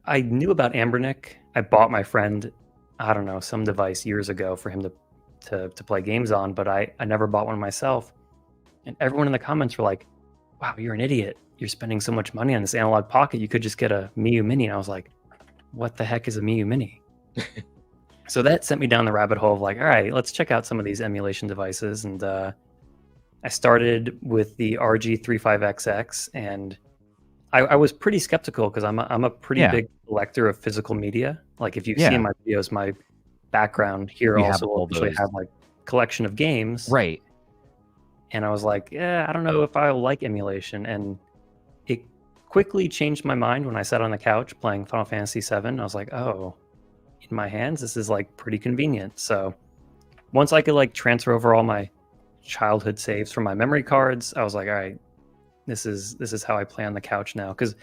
I knew about Anbernic. I bought my friend, I don't know, some device years ago for him to play games on, but I never bought one myself. And everyone in the comments were like, wow, you're an idiot. You're spending so much money on this analog pocket. You could just get a MiU Mini. And I was like, what the heck is a MiU Mini? So that sent me down the rabbit hole of like, all right, let's check out some of these emulation devices. And I started with the RG40XX, and I was pretty skeptical because I'm a pretty big collector of physical media. Like if you've seen my videos, my background here also will actually have like collection of games. Right. And I was like, I don't know if I like emulation. And it quickly changed my mind when I sat on the couch playing Final Fantasy VII. I was like, oh, in my hands, this is like pretty convenient. So once I could like transfer over all my childhood saves from my memory cards, I was like, all right, this is how I play on the couch now. Because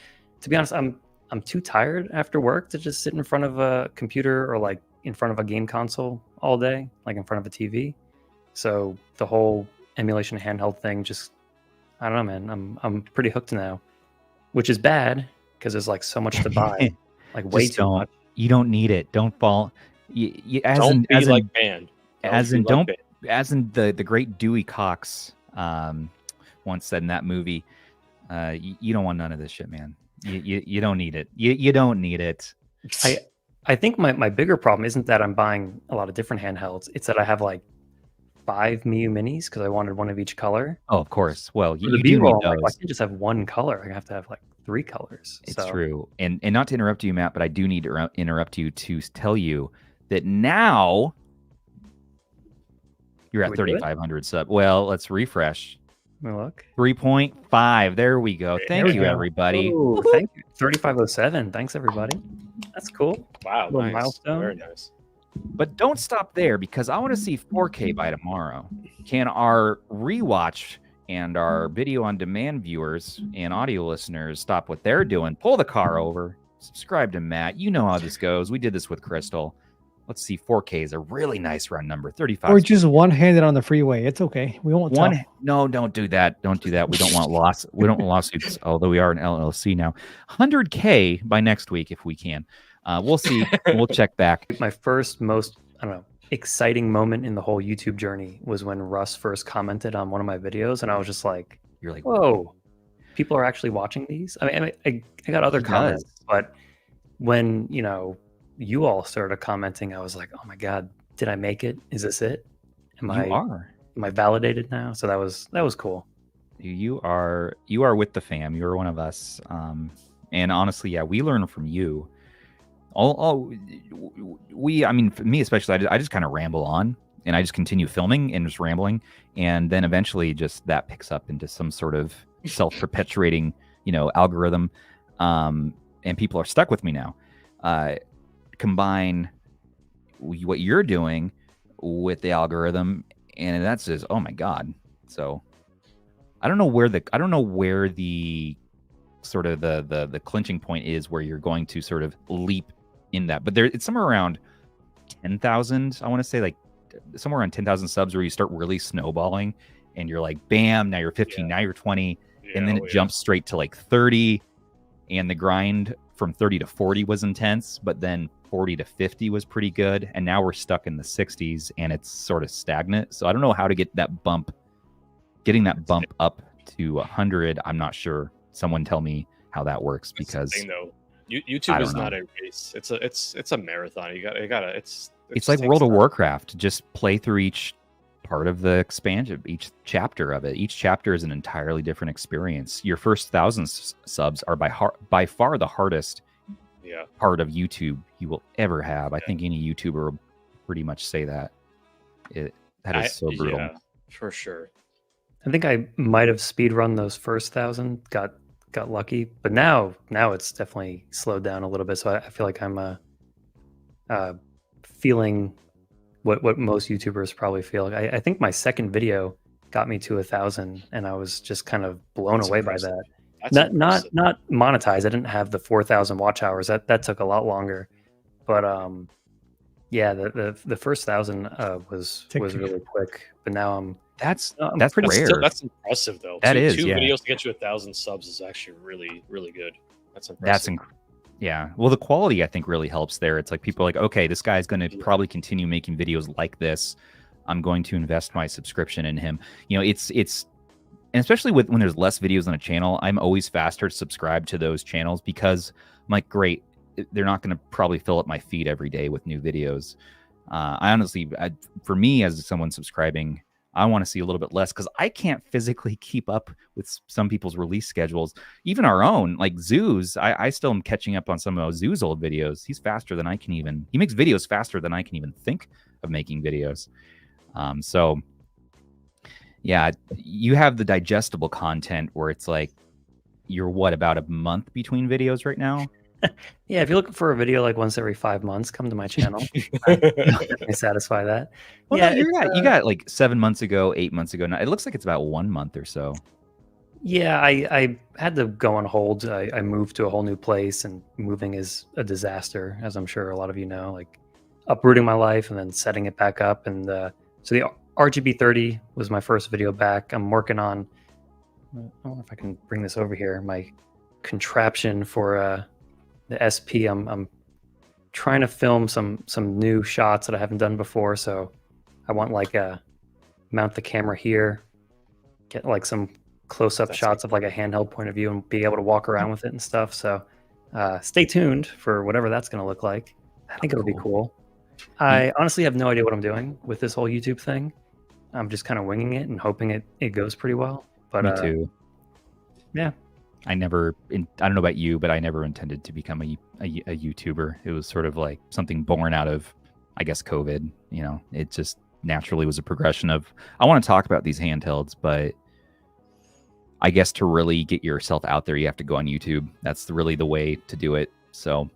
to be honest, I'm too tired after work to just sit in front of a computer or like in front of a game console all day, like in front of a TV. So the whole emulation handheld thing, just I don't know, man. I'm pretty hooked now, which is bad because there's like so much to buy, like way too much. You don't need it. Don't fall. Don't be like banned. As in the great Dewey Cox once said in that movie, you don't want none of this shit, man. You don't need it. You don't need it. I think my bigger problem isn't that I'm buying a lot of different handhelds. It's that I have like 5 MiU Minis because I wanted one of each color. Oh, of course. Well, you do need those. I can't just have one color. I have to have like 3 colors. It's true. And not to interrupt you, Matt, but I do need to interrupt you to tell you that now you're at 3,500 sub. Well, let's refresh. Let me look. 3.5. There we go. Thank you, everybody. Ooh, thank you. 3,507. Thanks, everybody. That's cool. Wow, little nice. Milestone. Very nice. But don't stop there, because I want to see 4K by tomorrow. Can our rewatch and our video on demand viewers and audio listeners stop what they're doing? Pull the car over. Subscribe to Matt. You know how this goes. We did this with Crystal. Let's see. 4K is a really nice round number. 35. Or just one-handed on the freeway. It's okay. We won't tell. No, don't do that. Don't do that. We don't want we don't want lawsuits, although we are an LLC now. 100K by next week if we can. We'll see. We'll check back. My first most, exciting moment in the whole YouTube journey was when Russ first commented on one of my videos, and I was just like, "You're like, whoa, people are actually watching these." I mean, I got other comments, but when you all started commenting, I was like, "Oh my god, did I make it? Is this it? Am I validated now?" So that was cool. You are with the fam. You're one of us. And honestly, yeah, we learn from you. For me especially, I just kind of ramble on, and I just continue filming and just rambling, and then eventually just that picks up into some sort of self-perpetuating, algorithm, and people are stuck with me now. Combine what you're doing with the algorithm, and that says, "Oh my god!" So I don't know where the sort of the clinching point is where you're going to sort of leap in that, but it's somewhere around 10,000. I want to say like somewhere around 10,000 subs where you start really snowballing, and you're like, bam, now you're 15, now you're 20, and then it jumps straight to like 30, and the grind from 30 to 40 was intense, but then 40 to 50 was pretty good, and now we're stuck in the 60s and it's sort of stagnant. So I don't know how to get that bump, getting that bump up to 100. I'm not sure. Someone tell me how that works, because thing, though. YouTube is not a race. It's a marathon. You gotta. It's like World of Warcraft. Just play through each part of the expansion, each chapter of it. Each chapter is an entirely different experience. Your first 1,000 subs are by far the hardest part of YouTube you will ever have. I think any YouTuber will pretty much say that. That is so brutal. Yeah, for sure. I think I might have speed run those first 1,000. Got lucky, but now it's definitely slowed down a little bit. So I feel like I'm feeling what most YouTubers probably feel. Like I think my second video got me to 1,000, and I was just kind of blown away by that. Not monetized. I didn't have the 4,000 watch hours. That took a lot longer. But yeah, the first 1,000 was really quick. But now I'm that's pretty rare. That's impressive though. That is two videos to get you 1,000 subs is actually really, really good. That's impressive. Yeah. Well, the quality I think really helps there. It's like people are like, okay, this guy's going to probably continue making videos like this. I'm going to invest my subscription in him. You know, it's and especially when there's less videos on a channel, I'm always faster to subscribe to those channels, because I'm like, great, they're not going to probably fill up my feed every day with new videos. I honestly, for me as someone subscribing, I want to see a little bit less, because I can't physically keep up with some people's release schedules, even our own. Like Zoo's, I still am catching up on some of Zoo's old videos. He's faster than he makes videos faster than I can even think of making videos. So yeah, you have the digestible content where it's like, you're about a month between videos right now? Yeah, if you're looking for a video like once every 5 months, come to my channel. I satisfy that. Well, yeah, no, you got like 7 months ago, 8 months ago. Now it looks like it's about 1 month or so. Yeah, I had to go on hold. I moved to a whole new place, and moving is a disaster, as I'm sure a lot of you know. Like uprooting my life and then setting it back up. And so the RGB30 was my first video back. I'm working on, I don't know if I can bring this over here, my contraption for the SP. I'm trying to film some new shots that I haven't done before. So I want like mount the camera here, get like some close-up shots of like a handheld point of view, and be able to walk around with it and stuff. So stay tuned for whatever that's going to look like. I think it'll be cool. I honestly have no idea what I'm doing with this whole YouTube thing. I'm just kind of winging it and hoping it goes pretty well. But me too. Yeah. I don't know about you, but I never intended to become a YouTuber. It was sort of like something born out of, I guess, COVID. You know, it just naturally was a progression of, I want to talk about these handhelds, but I guess to really get yourself out there, you have to go on YouTube. That's really the way to do it. So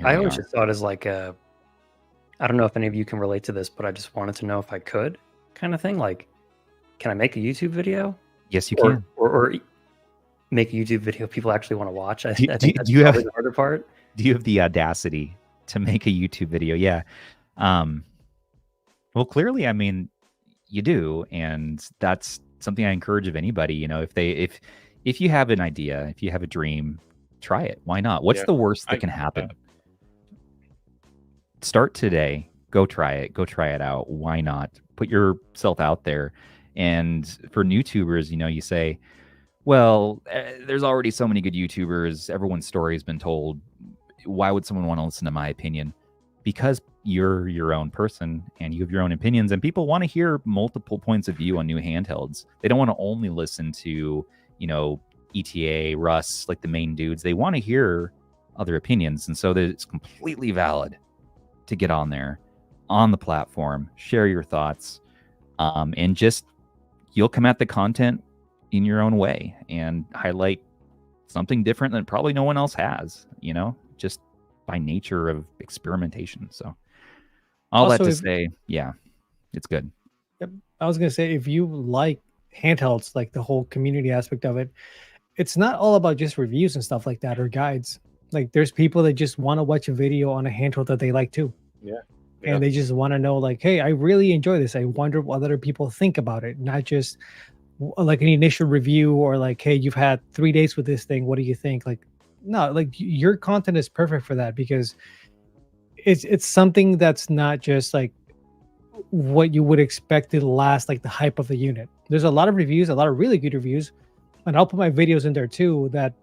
I always just thought as like I don't know if any of you can relate to this, but I just wanted to know if I could, kind of thing. Like, can I make a YouTube video? Yes, you can. Or make a YouTube video people actually want to watch. I think that's probably the harder part. Do you have the audacity to make a YouTube video? Yeah. Well, clearly, I mean, you do, and that's something I encourage of anybody. You know, if you have an idea, if you have a dream, try it. Why not? What's the worst that can happen? Start today. Go try it. Go try it out. Why not? Put yourself out there. And for YouTubers, you know, you say, well, there's already so many good YouTubers. Everyone's story has been told. Why would someone want to listen to my opinion? Because you're your own person and you have your own opinions, and people want to hear multiple points of view on new handhelds. They don't want to only listen to, you know, ETA, Russ, like the main dudes. They want to hear other opinions. And so that it's completely valid to get on there, on the platform, share your thoughts, and just, you'll come at the content in your own way and highlight something different that probably no one else has, you know, just by nature of experimentation. So all that to say, yeah, it's good. Yep. I was going to say, if you like handhelds, like the whole community aspect of it, it's not all about just reviews and stuff like that or guides. Like there's people that just want to watch a video on a handheld that they like too. Yeah. And they just want to know, like, hey, I really enjoy this. I wonder what other people think about it. Not just like an initial review or like, hey, you've had 3 days with this thing. What do you think? Like, no, like your content is perfect for that, because it's something that's not just like what you would expect to last, like the hype of the unit. There's a lot of reviews, a lot of really good reviews, and I'll put my videos in there too, that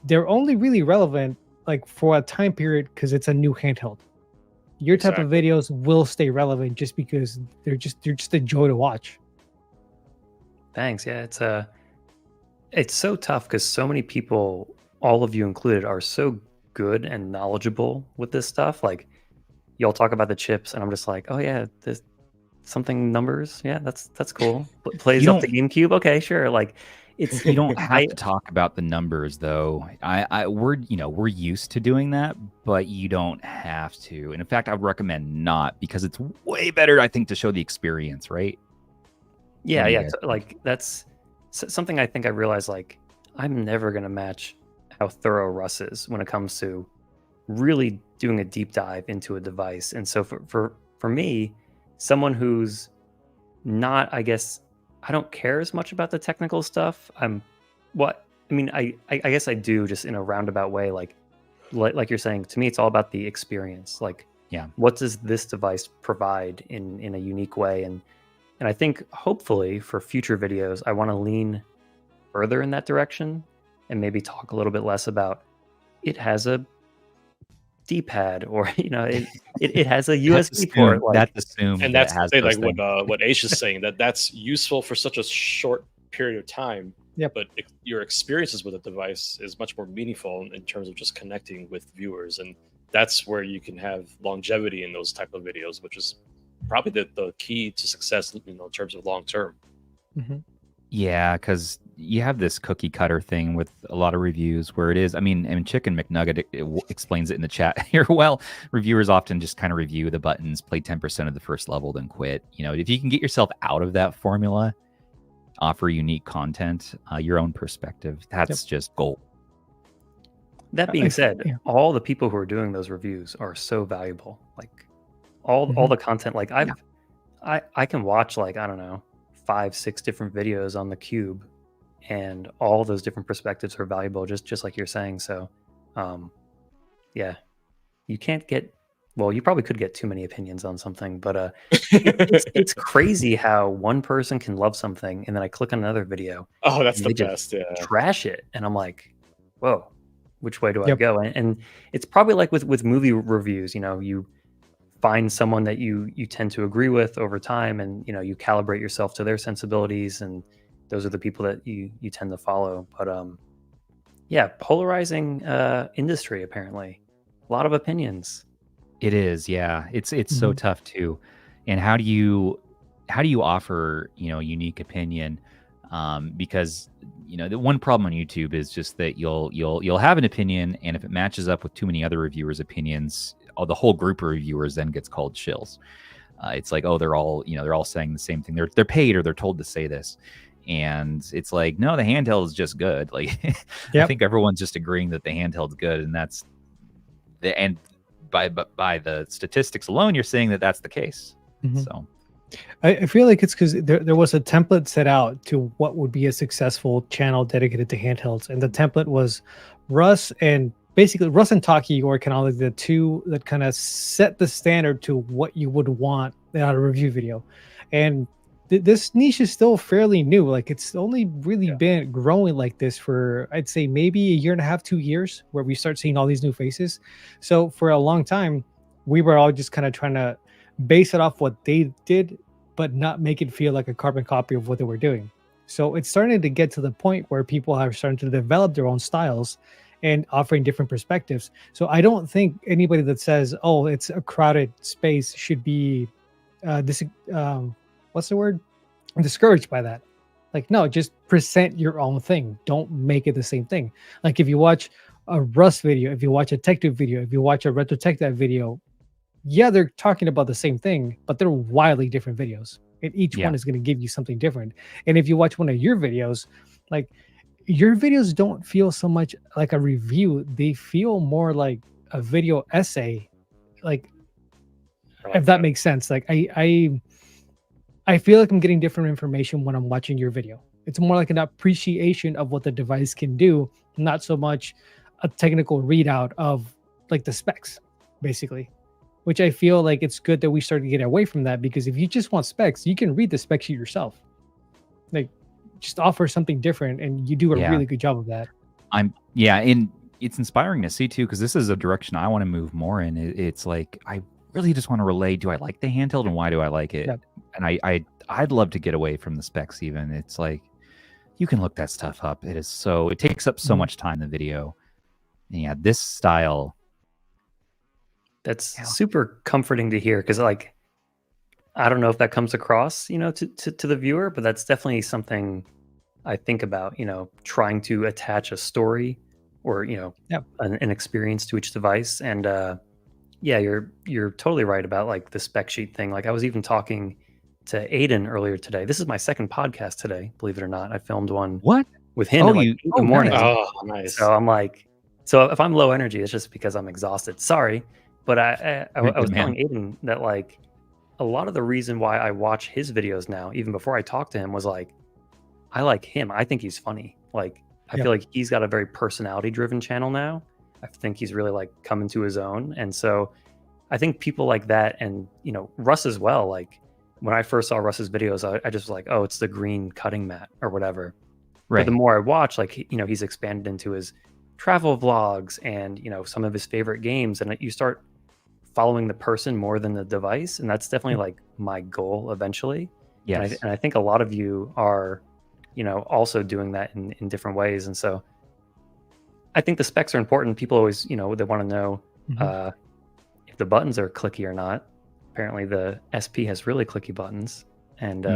they're only really relevant like for a time period because it's a new handheld. Your type of videos will stay relevant just because they're just a joy to watch. Thanks. Yeah, it's so tough because so many people, all of you included, are so good and knowledgeable with this stuff. Like, y'all talk about the chips, and I'm just like, oh yeah, this something numbers. Yeah, that's cool. Plays up the GameCube. Okay, sure. Like, it's you don't have to talk about the numbers though. We're used to doing that, but you don't have to. And in fact, I would recommend not, because it's way better, I think, to show the experience, right? Yeah. So, like, that's something I think I realized. Like, I'm never gonna match how thorough Russ is when it comes to really doing a deep dive into a device. And so for me, someone who's not, I guess, I don't care as much about the technical stuff. I guess I do, just in a roundabout way. Like you're saying, to me, it's all about the experience. Like, yeah, what does this device provide in a unique way? And I think hopefully for future videos, I want to lean further in that direction and maybe talk a little bit less about it has a D-pad, or it has a USB port. Like, that's assumed, and that's like what Aish is saying, that's useful for such a short period of time. Yeah, but your experiences with the device is much more meaningful in terms of just connecting with viewers, and that's where you can have longevity in those type of videos, which is probably the key to success, in terms of long term. Mm-hmm. Yeah, because you have this cookie cutter thing with a lot of reviews where it is. I mean, Chicken McNugget explains it in the chat here. Well, reviewers often just kind of review the buttons, play 10% of the first level, then quit. If you can get yourself out of that formula, offer unique content, your own perspective, that's just gold. That being said, all the people who are doing those reviews are so valuable. Like, all the content. Like, I can watch, like, I don't know, 5-6 different videos on the Cube, and all those different perspectives are valuable, just like you're saying. So yeah, you can't get, well, you probably could get too many opinions on something, but it's crazy how one person can love something, and then I click on another video, oh, that's the best, trash it, and I'm like, whoa, which way do I go? And it's probably like with movie reviews. You find someone that you tend to agree with over time, and you calibrate yourself to their sensibilities, and those are the people that you tend to follow. But polarizing industry, apparently, a lot of opinions. It is, yeah. It's so tough too. And how do you offer unique opinion? Because the one problem on YouTube is just that you'll have an opinion, and if it matches up with too many other reviewers' opinions, the whole group of reviewers then gets called shills. It's like, oh, they're all saying the same thing. They're paid, or they're told to say this, and it's like, no, the handheld is just good. Like, I think everyone's just agreeing that the handheld's good, and that's the end. By the statistics alone, you're saying that that's the case. So I feel like it's because there was a template set out to what would be a successful channel dedicated to handhelds, and the template was Russ and Taki, or kind of like the two that kind of set the standard to what you would want out of a review video. And this niche is still fairly new. Like, it's only really been growing like this for, I'd say, maybe a year and a half, 2 years, where we start seeing all these new faces. So for a long time, we were all just kind of trying to base it off what they did, but not make it feel like a carbon copy of what they were doing. So it's starting to get to the point where people are starting to develop their own styles and offering different perspectives. So I don't think anybody that says, oh, it's a crowded space should be what's the word? Discouraged by that. Like, no, just present your own thing. Don't make it the same thing. Like, if you watch a Rust video, if you watch a TechTube video, if you watch a Retro Tech That video, yeah, they're talking about the same thing, but they're wildly different videos. And each one is going to give you something different. And if you watch one of your videos, like, your videos don't feel so much like a review. They feel more like a video essay. Like, if that makes sense. Like, I feel like I'm getting different information when I'm watching your video. It's more like an appreciation of what the device can do, not so much, a technical readout of like the specs, basically. Which I feel like it's good that we started to get away from that, because if you just want specs, you can read the spec sheet yourself. Like, just offer something different, and you do a really good job of that. It's inspiring to see too, because this is a direction I want to move more in. It's like I really just want to relay: do I like the handheld, and why do I like it? And I'd love to get away from the specs. Even it's like you can look that stuff up. It takes up so much time in the video. And yeah, this style. That's super comforting to hear, because like I don't know if that comes across, to the viewer, but that's definitely something I think about, trying to attach a story or an experience to each device. And you're totally right about like the spec sheet thing. Like I was even talking to Aiden earlier today. This is my second podcast today, believe it or not. I filmed one with him in the morning. Nice. Oh, nice. So I'm like, so if I'm low energy, it's just because I'm exhausted. Sorry. But I was telling Aiden that like a lot of the reason why I watch his videos now, even before I talked to him, was like, I like him. I think he's funny. Like, I feel like he's got a very personality driven channel now. I think he's really like come into his own. And so I think people like that, and, Russ as well. Like when I first saw Russ's videos, I just was like, oh, it's the green cutting mat or whatever. Right. But the more I watch, like, he's expanded into his travel vlogs and, some of his favorite games. And you start following the person more than the device, and that's definitely like my goal eventually. And I think a lot of you are also doing that in different ways. And so I think the specs are important. People always they want to know if the buttons are clicky or not. Apparently the SP has really clicky buttons, and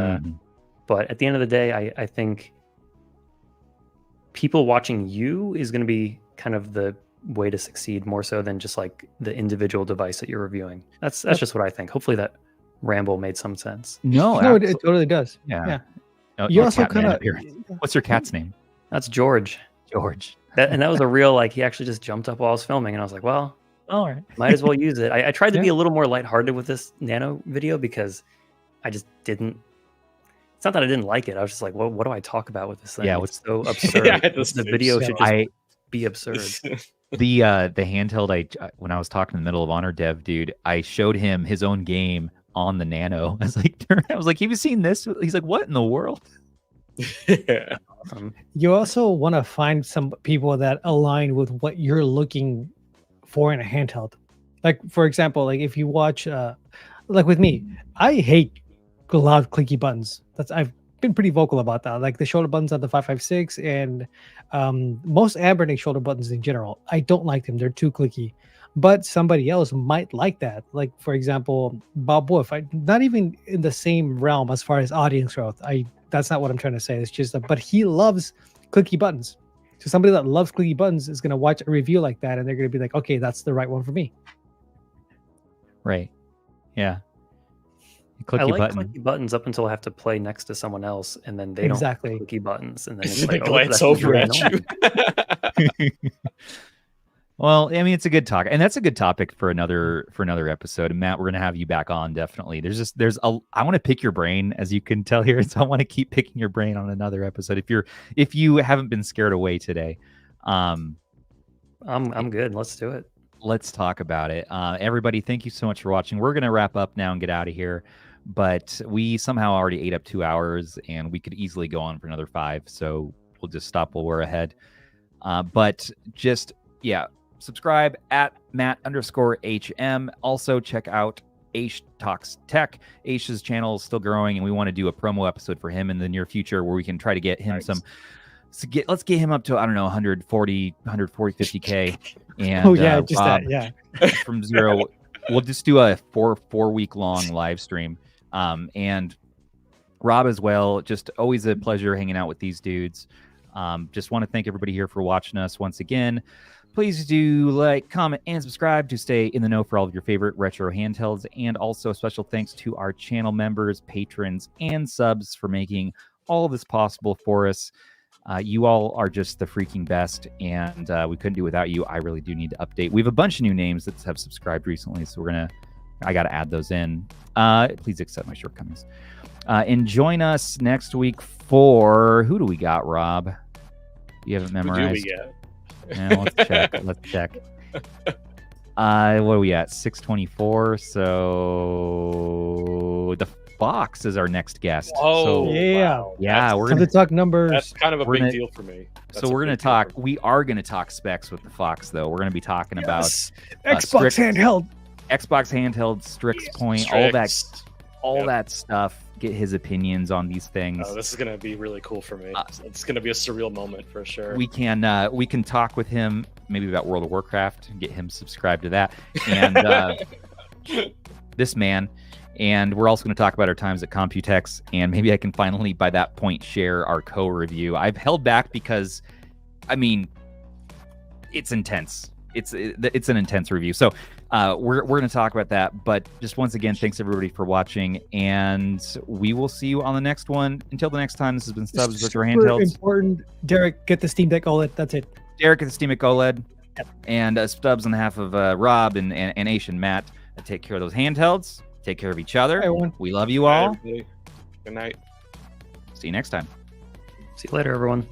but at the end of the day, I think people watching you is going to be kind of the way to succeed, more so than just like the individual device that you're reviewing. That's just what I think. Hopefully that ramble made some sense. No, it totally does. Yeah. You also kind of. What's your cat's name? That's George. George. That was a real like. He actually just jumped up while I was filming, and I was like, well, all right, might as well use it. I tried to be a little more lighthearted with this Nano video, because I just didn't. It's not that I didn't like it. I was just like, what do I talk about with this thing? Yeah, it's so absurd. The video should just be absurd. The handheld, when I was talking in the middle of Honor Dev, dude, I showed him his own game on the Nano. I was like, have you seen this? He's like, what in the world? Yeah. You also want to find some people that align with what you're looking for in a handheld. Like, for example, like if you watch, like with me, I hate loud clicky buttons. I've been pretty vocal about that. Like the shoulder buttons on the 556 and most Anbernic shoulder buttons in general. I don't like them. They're too clicky. But somebody else might like that. Like, for example, Bob Wolf. Not even in the same realm as far as audience growth. That's not what I'm trying to say. It's just but he loves clicky buttons. So somebody that loves clicky buttons is going to watch a review like that, and they're going to be like, okay, that's the right one for me. Right. Yeah. I like clicky buttons up until I have to play next to someone else, and then they don't have clicky buttons, and then it's like, glance over at you. Well, I mean, it's a good talk, and that's a good topic for another episode. And Matt, we're gonna have you back on definitely. I want to pick your brain, as you can tell here, so I want to keep picking your brain on another episode. If you haven't been scared away today, I'm good. Let's do it. Let's talk about it. Everybody, thank you so much for watching. We're gonna wrap up now and get out of here. But we somehow already ate up 2 hours, and we could easily go on for another 5. So we'll just stop while we're ahead. But just, subscribe at Matt_HM. Also check out Aish Talks Tech. Aish's channel is still growing, and we want to do a promo episode for him in the near future where we can try to get him let's get him up to, I don't know, 140, 50K. And just Rob, that, from zero. We'll just do a four-week long live stream. And Rob as well. Just always a pleasure hanging out with these dudes. Just want to thank everybody here for watching us once again. Please do like, comment, and subscribe to stay in the know for all of your favorite retro handhelds. And also special thanks to our channel members, patrons, and subs for making all of this possible for us. You all are just the freaking best, and we couldn't do it without you. I really do need to update. We have a bunch of new names that have subscribed recently, so I got to add those in. Please accept my shortcomings. And join us next week for, who do we got, Rob? You haven't memorized? Who do we get? Yeah, let's check. Let's check. What are we at? 624. So the Fox is our next guest. Oh, so, yeah. wow. yeah, we're Time gonna to talk numbers. That's kind of a We're big gonna- deal for me. so we're gonna talk. We are gonna talk specs with the Fox, though. We're gonna be talking Yes. about Xbox strict- handheld. Xbox handheld, Strix Point, all that stuff. Get his opinions on these things. Oh, this is gonna be really cool for me. It's gonna be a surreal moment for sure. We can talk with him maybe about World of Warcraft and get him subscribed to that. And this man. And we're also going to talk about our times at Computex, and maybe I can finally, by that point, share our co-review. I've held back because, I mean, it's intense. It's an intense review. So we're going to talk about that. But just once again, thanks everybody for watching, and we will see you on the next one. Until the next time, this has been Stubbs with your Super handhelds. important. Derek, get the Steam Deck OLED. That's it. Derek at the Steam Deck OLED, and Stubbs on behalf of Rob and Aish and Matt. Take care of those handhelds. Take care of each other. Hi, everyone. We love you all. Good night. See you next time. See you later, everyone.